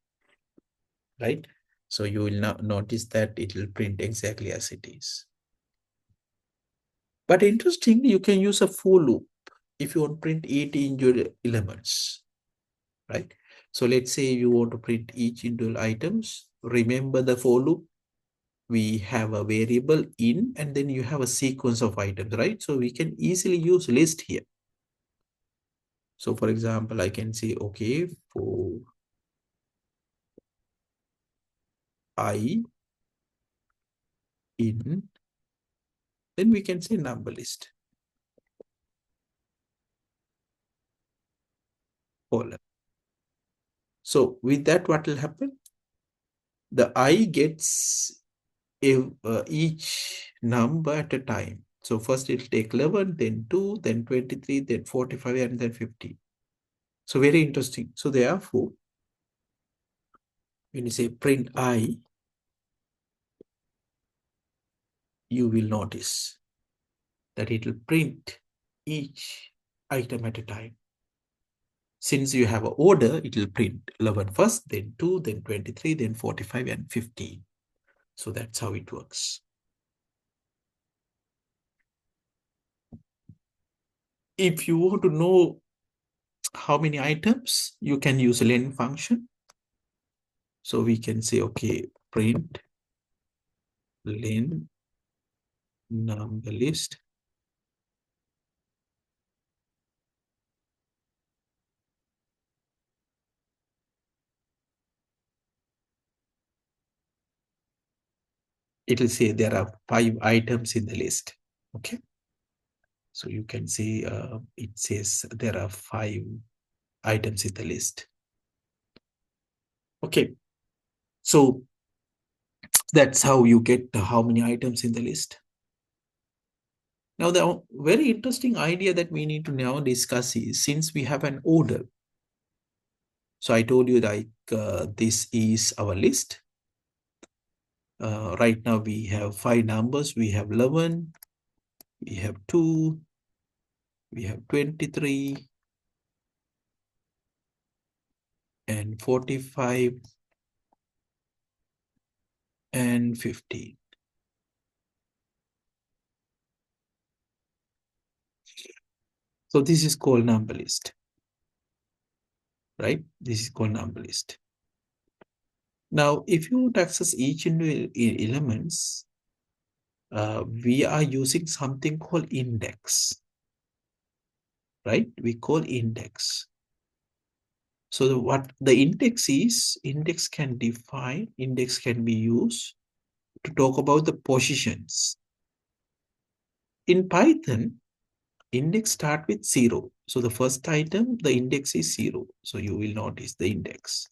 [SPEAKER 1] right? So you will now notice that it will print exactly as it is. But interestingly, you can use a for loop if you want to print 80 individual elements, right? So let's say you want to print each individual items. Remember the for loop. We have a variable in, and then you have a sequence of items, right? So we can easily use list here. So for example, I can say, okay, for I in, then we can say number list colon. So with that, what will happen? The I gets each number at a time. So first it'll take 11, then 2, then 23, then 45, and then 50. So very interesting. So therefore, when you say print I, you will notice that it will print each item at a time. Since you have an order, it will print 11 first, then 2, then 23, then 45, and 15. So that's how it works. If you want to know how many items, you can use a len function. So we can say, okay, print len number list. It will say there are 5 items in the list. Okay. So you can see it says there are 5 items in the list. Okay. So that's how you get how many items in the list. Now, the very interesting idea that we need to now discuss is, since we have an order, so I told you like this is our list. Right now we have 5 numbers. We have 11, we have 2, we have 23, and 45, and 15. So this is called number list, right? This is called number list. Now, if you want to access each individual elements, we are using something called index, right? We call index. So what the index is, index can be used to talk about the positions. In Python, index start with 0. So the first item, the index is 0. So you will notice the index.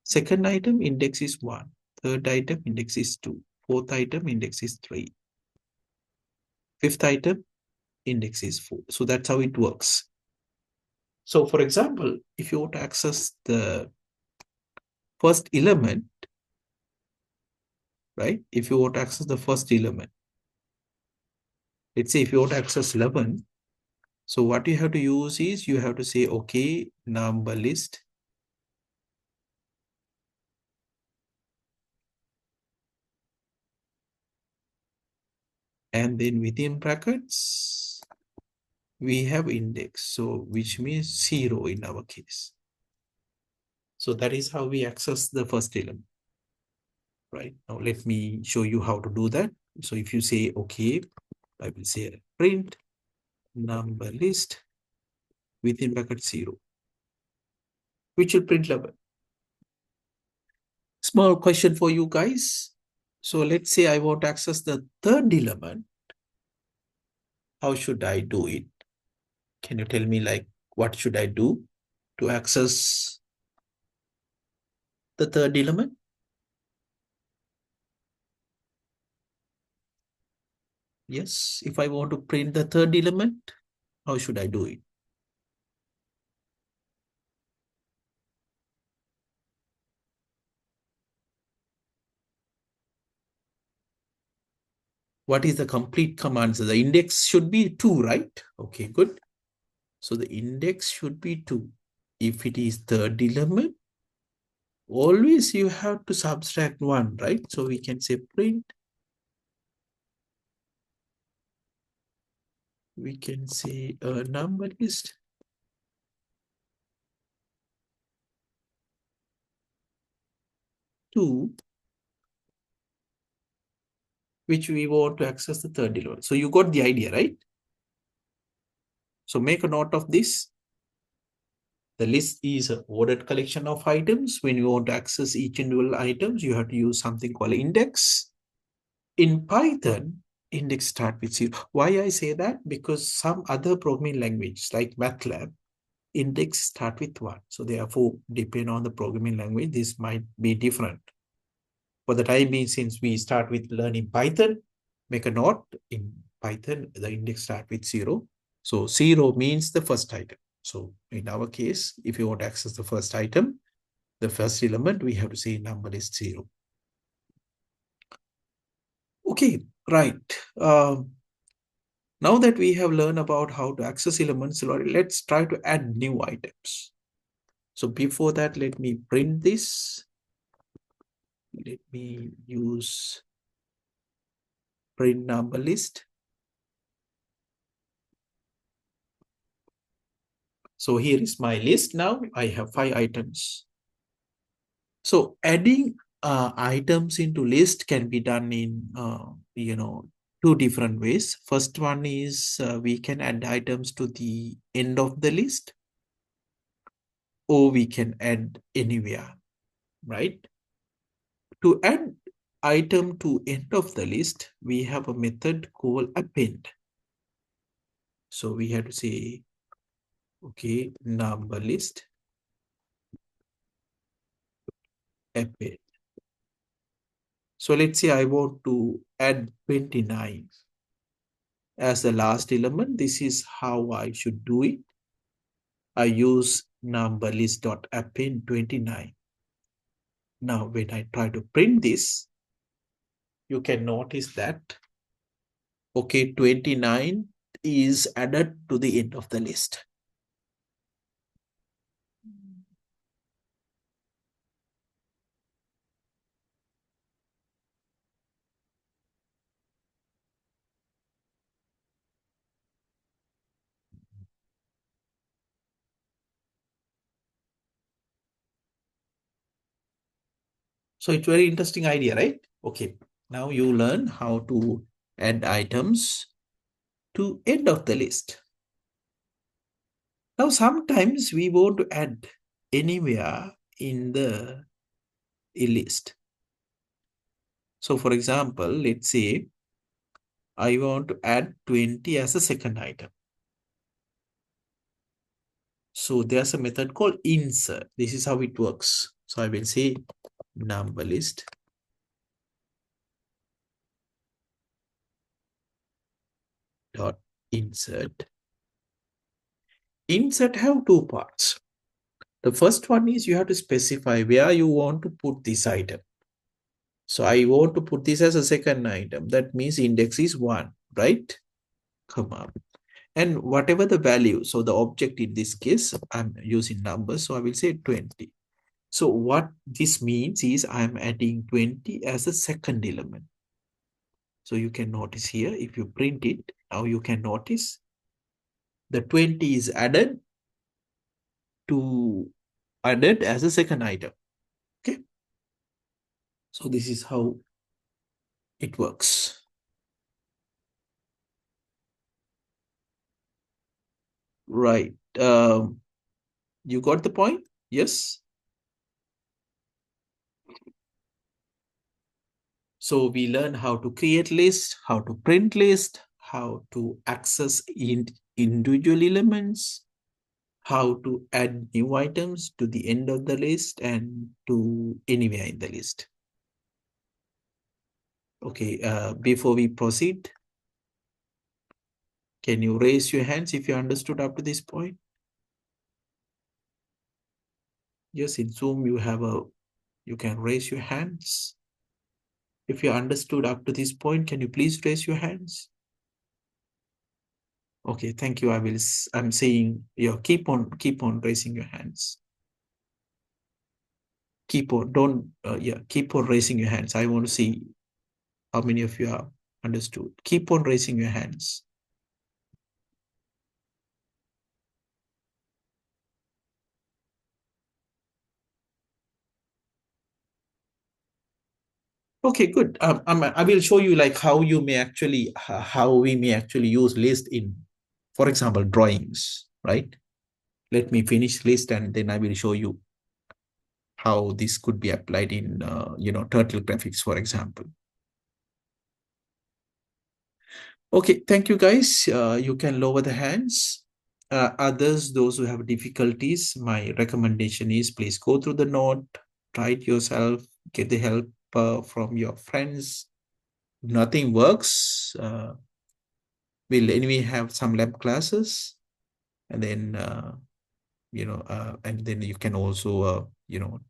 [SPEAKER 1] Second item, index is 1. Third item, index is 2. Fourth item, index is 3. Fifth item, index is 4. So that's how it works. So for example, if you want to access the first element, right? If you want to access the first element, let's say if you want to access 11, so what you have to use is you have to say, okay, number list. And then within brackets, we have index. So which means 0 in our case. So that is how we access the first element, right? Now let me show you how to do that. So if you say, okay, I will say print number list within bracket 0, which will print 11. Small question for you guys. So let's say I want to access the third element. How should I do it? Can you tell me like what should I do to access the third element? Yes, if I want to print the third element, how should I do it? What is the complete command? So the index should be 2, right? Okay, good. So the index should be 2. If it is third element, always you have to subtract 1, right? So we can say print. We can say a number list. Two, which we want to access the third element. So you got the idea, right? So make a note of this. The list is an ordered collection of items. When you want to access each individual items, you have to use something called index. In Python, index start with 0. Why I say that? Because some other programming language like MATLAB, index start with 1. So therefore, depending on the programming language, this might be different. For the time being, since we start with learning Python, make a note in Python, the index start with 0. So 0 means the first item. So in our case, if you want to access the first item, the first element, we have to say number is 0. Okay, right. Now that we have learned about how to access elements, let's try to add new items. So before that, let me print this. Let me use print number list. So here is my list now. I have 5 items. So adding items into list can be done in, 2 different ways. First one is we can add items to the end of the list, or we can add anywhere, right? To add item to end of the list, we have a method called append. So we have to say, okay, number list append. So let's say I want to add 29 as the last element. This is how I should do it. I use number list.append 29. Now, when I try to print this, you can notice that, okay, 29 is added to the end of the list. So it's very interesting idea, right? Okay, now you learn how to add items to end of the list. Now, sometimes we want to add anywhere in the list. So for example, let's say I want to add 20 as a second item. So there's a method called insert. This is how it works. So I will say number list dot insert. Insert have two parts. The first one is you have to specify where you want to put this item. So I want to put this as a second item. That means index is 1, right? Comma. And whatever the value, so the object in this case, I'm using numbers, so I will say 20. So what this means is I'm adding 20 as a second element. So you can notice here, if you print it, now you can notice the 20 is added as a second item. Okay. So this is how it works. Right. You got the point? Yes. So we learn how to create list, how to print list, how to access individual elements, how to add new items to the end of the list and to anywhere in the list. Okay, before we proceed, can you raise your hands if you understood up to this point? Yes, in Zoom you can raise your hands. If you understood up to this point, can you please raise your hands? Okay, thank you. I'm saying, keep on raising your hands. Keep on raising your hands. I want to see how many of you have understood. Keep on raising your hands. Okay, good. I will show you like how we may actually use list in, for example, drawings, right? Let me finish list and then I will show you how this could be applied in, turtle graphics, for example. Okay, thank you guys. You can lower the hands. Those who have difficulties, my recommendation is please go through the note, try it yourself, get the help from your friends. Nothing works. We'll anyway have some lab classes, and then and then you can also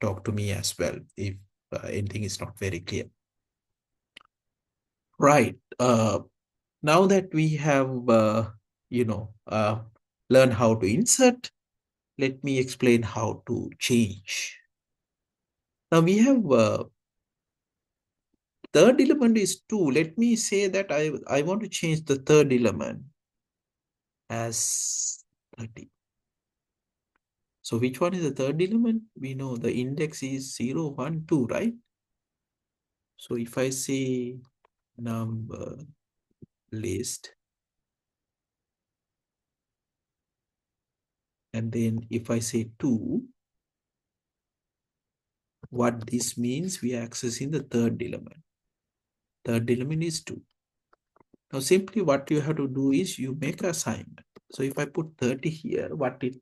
[SPEAKER 1] talk to me as well if anything is not very clear. Right. Now that we have learned how to insert, let me explain how to change. Now we have third element is 2. Let me say that I want to change the third element as 30. So which one is the third element? We know the index is 0, 1, 2, right? So if I say number list, and then if I say 2, what this means, we are accessing the third element. Third element is 2. Now simply what you have to do is you make an assignment. So if I put 30 here, what this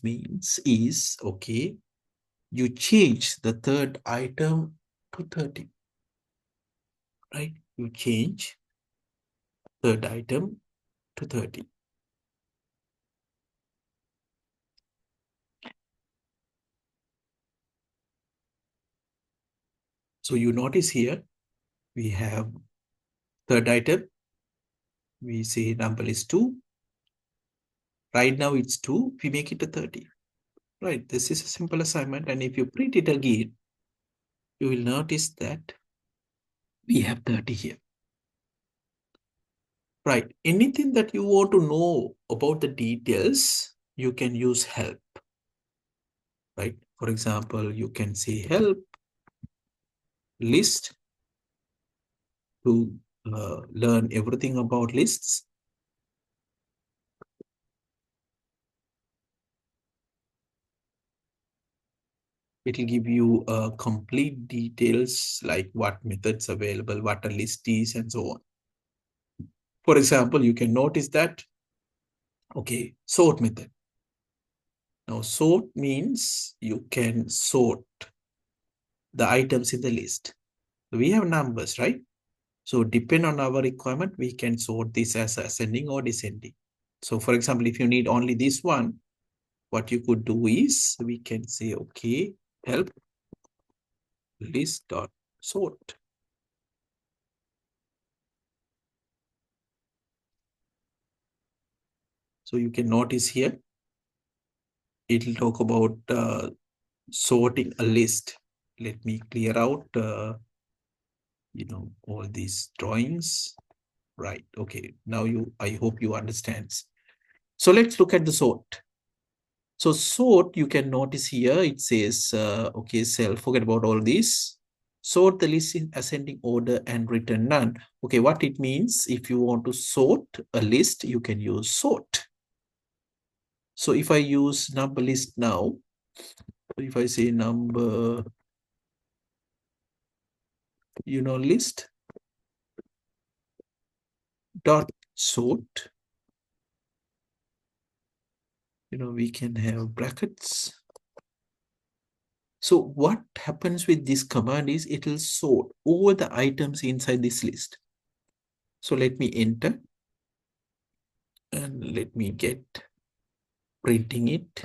[SPEAKER 1] means is, okay, you change the third item to 30, right? You change third item to 30. So you notice here, we have third item. We say number is 2. Right now it's 2. We make it to 30. Right. This is a simple assignment. And if you print it again, you will notice that we have 30 here. Right. Anything that you want to know about the details, you can use help. Right. For example, you can say help list to learn everything about lists. It will give you complete details like what methods available, what a list is, and so on. For example, you can notice that, okay, sort method. Now, sort means you can sort the items in the list. We have numbers, right? So depend on our requirement, we can sort this as ascending or descending. So for example, if you need only this one, what you could do is we can say, okay, help list dot sort. So you can notice here, it will talk about sorting a list. Let me clear out, all these drawings. Right. Okay. Now I hope you understand. So let's look at the sort. So sort, you can notice here, it says, okay, forget about all this. Sort the list in ascending order and return none. Okay, what it means, if you want to sort a list, you can use sort. So if I use number list now, if I say number, list dot sort, we can have brackets. So what happens with this command is it will sort all the items inside this list. So let me enter and let me get printing it.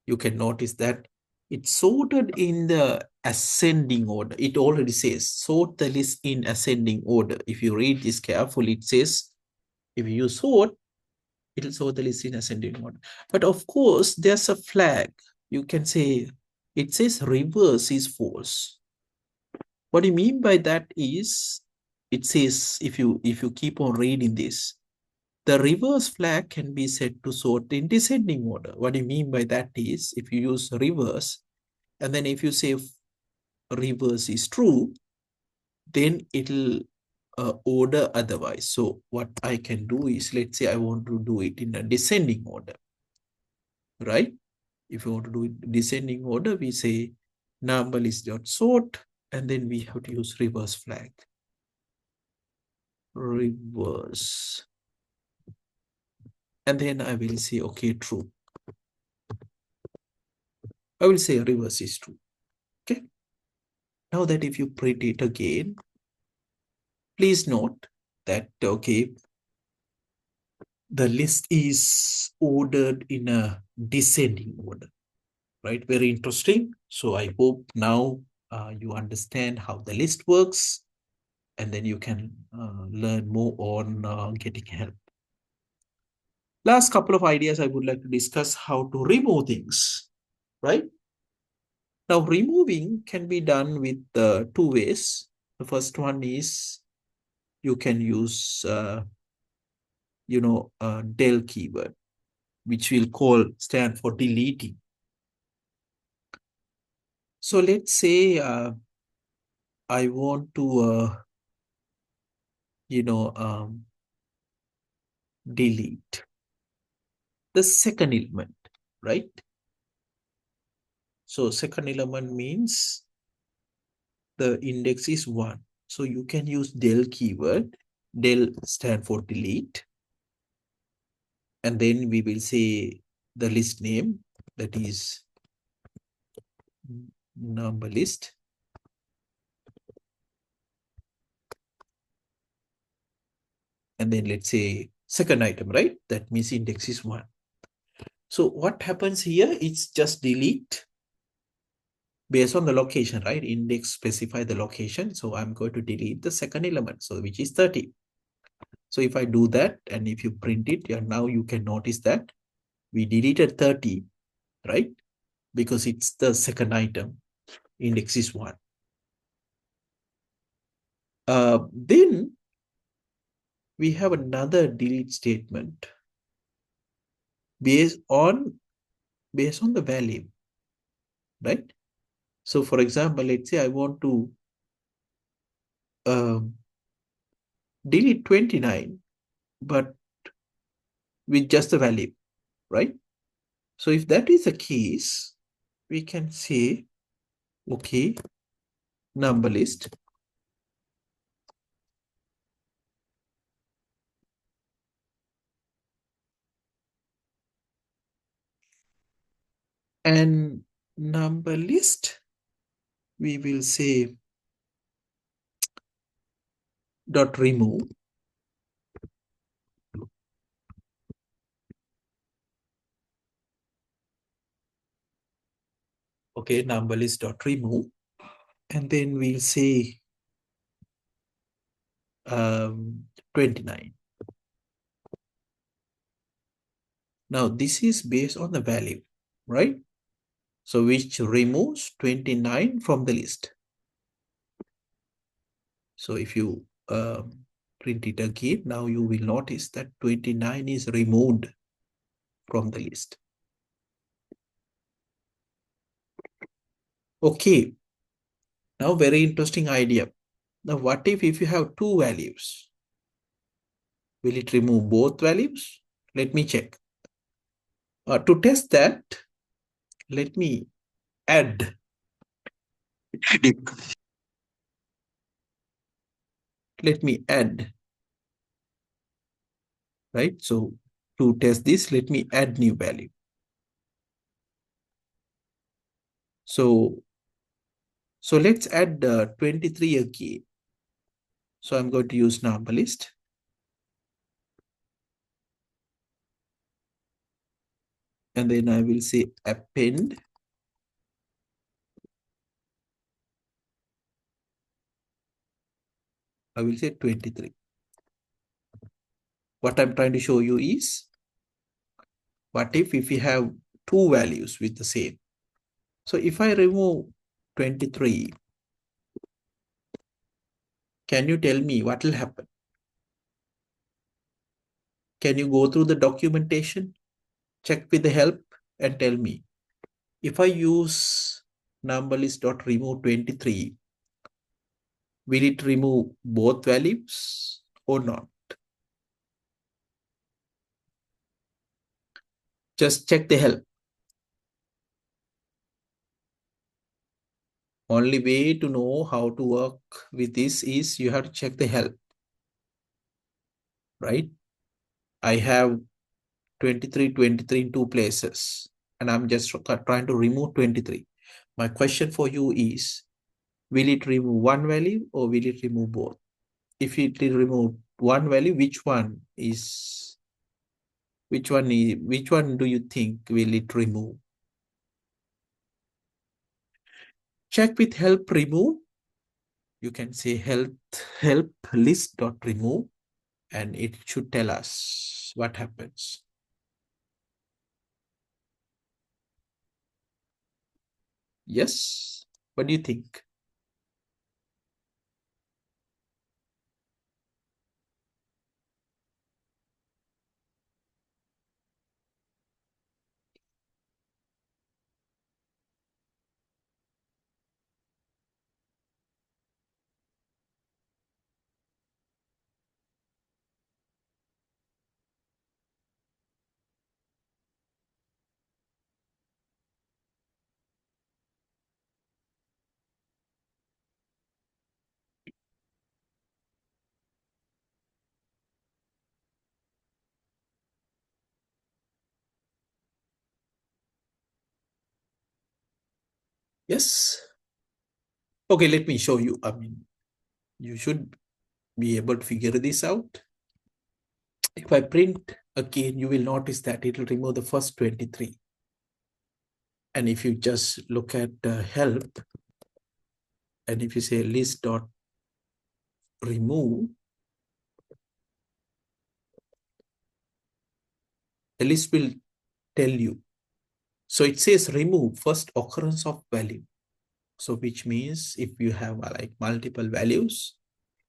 [SPEAKER 1] You can notice that it's sorted in the ascending order. It already says sort the list in ascending order. If you read this carefully, it says if you use sort, it will sort the list in ascending order. But of course, there's a flag. You can say it says reverse is false. What do you mean by that is it says if you keep on reading this, the reverse flag can be set to sort in descending order. What do you mean by that is if you use reverse and then if you say reverse is true, then it'll order otherwise. So what I can do is, let's say I want to do it in a descending order, right? If you want to do it descending order, we say number list dot sort, and then we have to use reverse flag. Reverse. And then I will say, okay, true. I will say reverse is true. Okay. Now that if you print it again, please note that, okay, the list is ordered in a descending order, right? Very interesting. So I hope now you understand how the list works, and then you can learn more on getting help. Last couple of ideas I would like to discuss how to remove things, right? Now, removing can be done with two ways. The first one is you can use, del keyword, which we'll stand for deleting. So let's say I want to, delete the second element, right? So second element means the index is 1. So you can use del keyword. Del stand for delete. And then we will say the list name, that is number list. And then let's say second item, right? That means index is 1. So what happens here? It's just delete based on the location, right? Index specify the location. So I'm going to delete the second element, so which is 30. So if I do that, and if you print it, now you can notice that we deleted 30, right? Because it's the second item, index is 1. Then we have another delete statement based on the value, right? So for example, let's say I want to um, delete 29, but with just the value, right? So if that is the case, we can say, okay, number list, and number list, we will say dot remove. Okay, number list dot remove, and then we'll say 29. Now this is based on the value, right? So which removes 29 from the list. So if you print it again, now you will notice that 29 is removed from the list. Okay, now very interesting idea. Now what if you have two values? Will it remove both values? Let me check. To test that, let me add. Let me add, right? So to test this, let me add new value. So let's add 23 again. So I'm going to use number list. And then I will say append. I will say 23. What I'm trying to show you is, what if we have two values with the same? So if I remove 23, can you tell me what will happen? Can you go through the documentation, check with the help, and tell me, if I use number list dot remove 23, will it remove both values or not? Just check the help. Only way to know how to work with this is you have to check the help, right? I have 23, 23 in two places, and I'm just trying to remove 23. My question for you is, will it remove one value or will it remove both? If it will remove one value, which one do you think will it remove? Check with help remove. You can say help list dot remove, and it should tell us what happens. Yes. What do you think? Yes. Okay, let me show you. I mean, you should be able to figure this out. If I print again, you will notice that it will remove the first 23. And if you just look at help, and if you say list dot remove, the list will tell you. So it says remove first occurrence of value. So which means if you have like multiple values,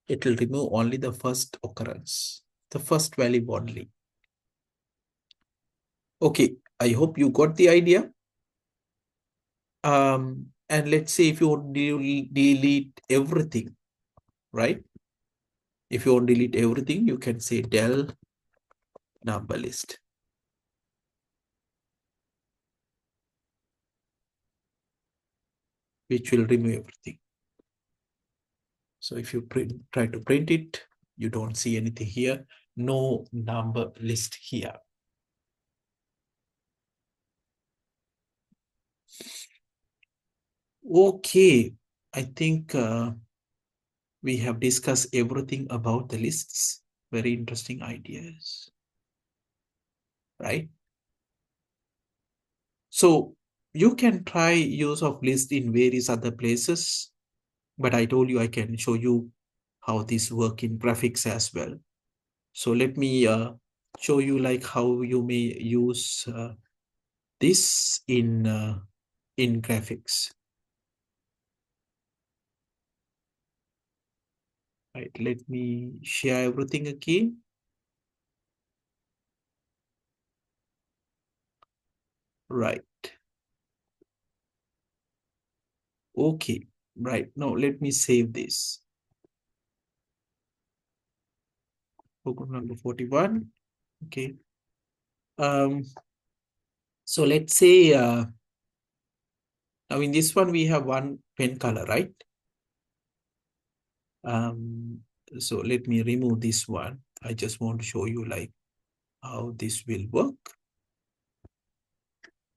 [SPEAKER 1] it will remove only the first occurrence, the first value only. Okay, I hope you got the idea. And let's say if you want to delete everything, right? If you want to delete everything, you can say del number list. Which will remove everything. So if you try to print it, you don't see anything here. No number list here. Okay, I think we have discussed everything about the lists. Very interesting ideas, right? So you can try use of list in various other places, but I told you I can show you how this work in graphics as well. So let me show you like how you may use this in graphics. Right, let me share everything again. Right. Okay. Right. Now let me save this. Program number 41. Okay. Um, so let's say now in this one we have one pen color, right? Um, so let me remove this one. I just want to show you like how this will work.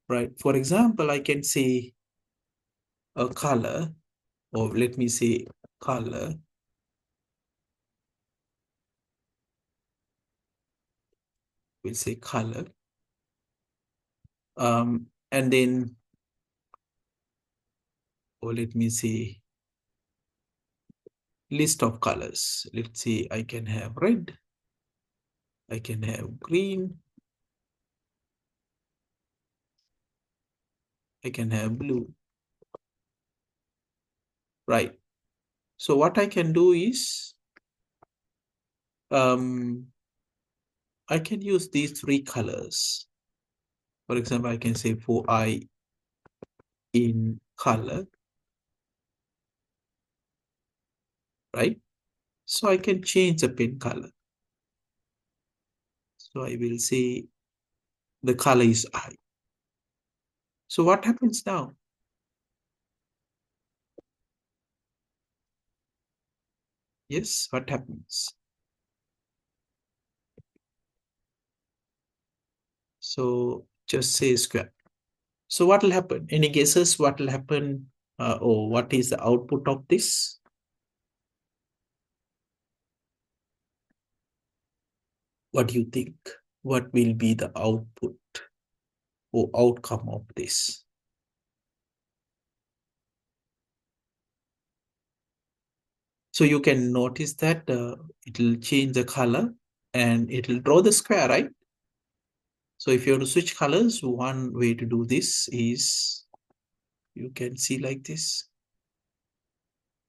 [SPEAKER 1] Right. For example, I can say a color, or let me say color. We'll say color. And then, or let me say list of colors. Let's say I can have red, I can have green, I can have blue. Right. So what I can do is I can use these three colors. For example, I can say for I in color, right? So I can change the pen color. So I will say the color is I. So what happens now? Yes, what happens? So just say square. So what will happen? Any guesses what will happen or what is the output of this? What do you think? What will be the output or outcome of this? So you can notice that it will change the color and it will draw the square, right? So if you want to switch colors, one way to do this is you can see like this.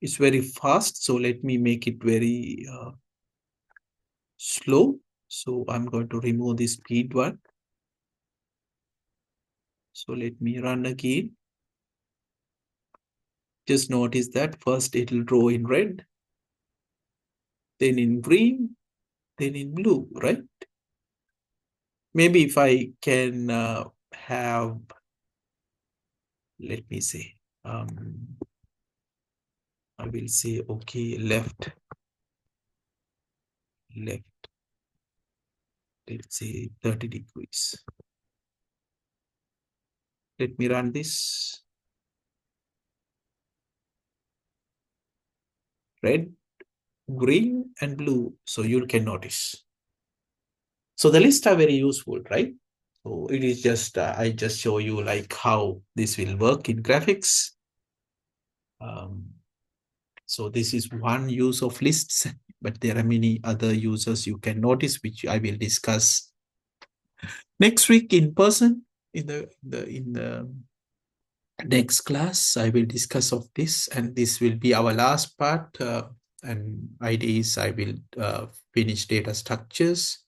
[SPEAKER 1] It's very fast. So let me make it very slow. So I'm going to remove this speed one. So let me run again. Just notice that first it will draw in red, then in green, then in blue, right? Maybe if I can have, let me say, I will say, okay, left, let's say 30 degrees. Let me run this. red, green, and blue. So you can notice. So the lists are very useful, right? So it is just, I just show you like how this will work in graphics. Um, so this is one use of lists, but there are many other uses you can notice, which I will discuss next week in person in the next class. I will discuss of this, and this will be our last part. And idea is I will finish data structures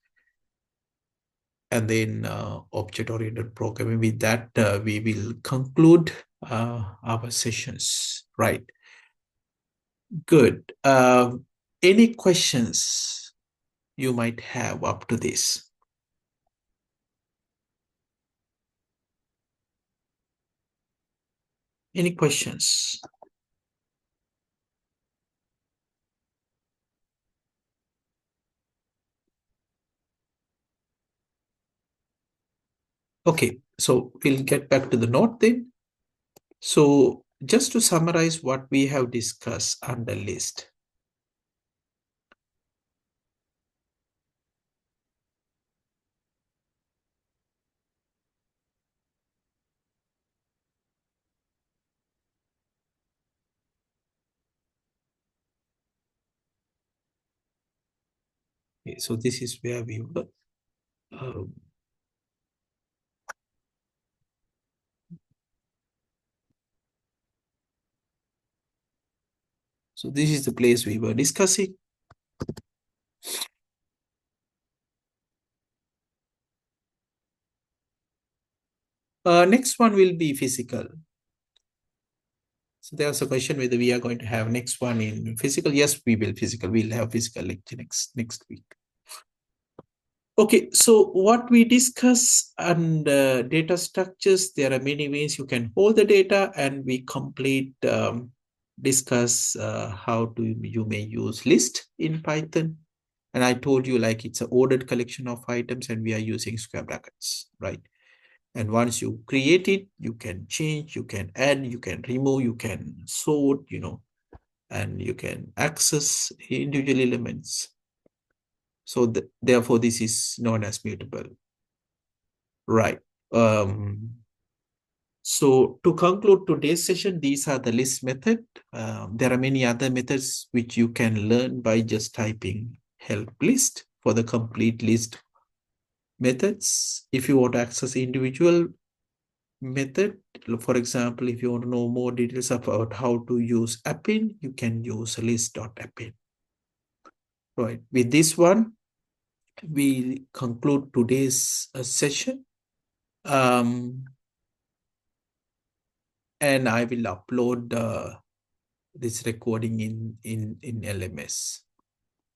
[SPEAKER 1] and then object-oriented programming. With that, we will conclude our sessions. Right. Good. Any questions you might have up to this? Any questions? Okay, so we'll get back to the note then. So just to summarize what we have discussed under list. Okay, so this is where we were. Um, so this is the place we were discussing. Next one will be physical. So there's a question whether we are going to have next one in physical. Yes, we will physical. We'll have physical lecture next week. Okay, so what we discuss under data structures, there are many ways you can hold the data, and we complete discuss how do you may use list in Python. And I told you like it's an ordered collection of items, and we are using square brackets, right? And once you create it, you can change, you can add, you can remove, you can sort, and you can access individual elements. So therefore, this is known as mutable. Right. So to conclude today's session, these are the list method. There are many other methods which you can learn by just typing help list for the complete list methods. If you want to access individual method, for example, if you want to know more details about how to use append, you can use list.append. Right. With this one, we conclude today's session. And I will upload this recording in LMS.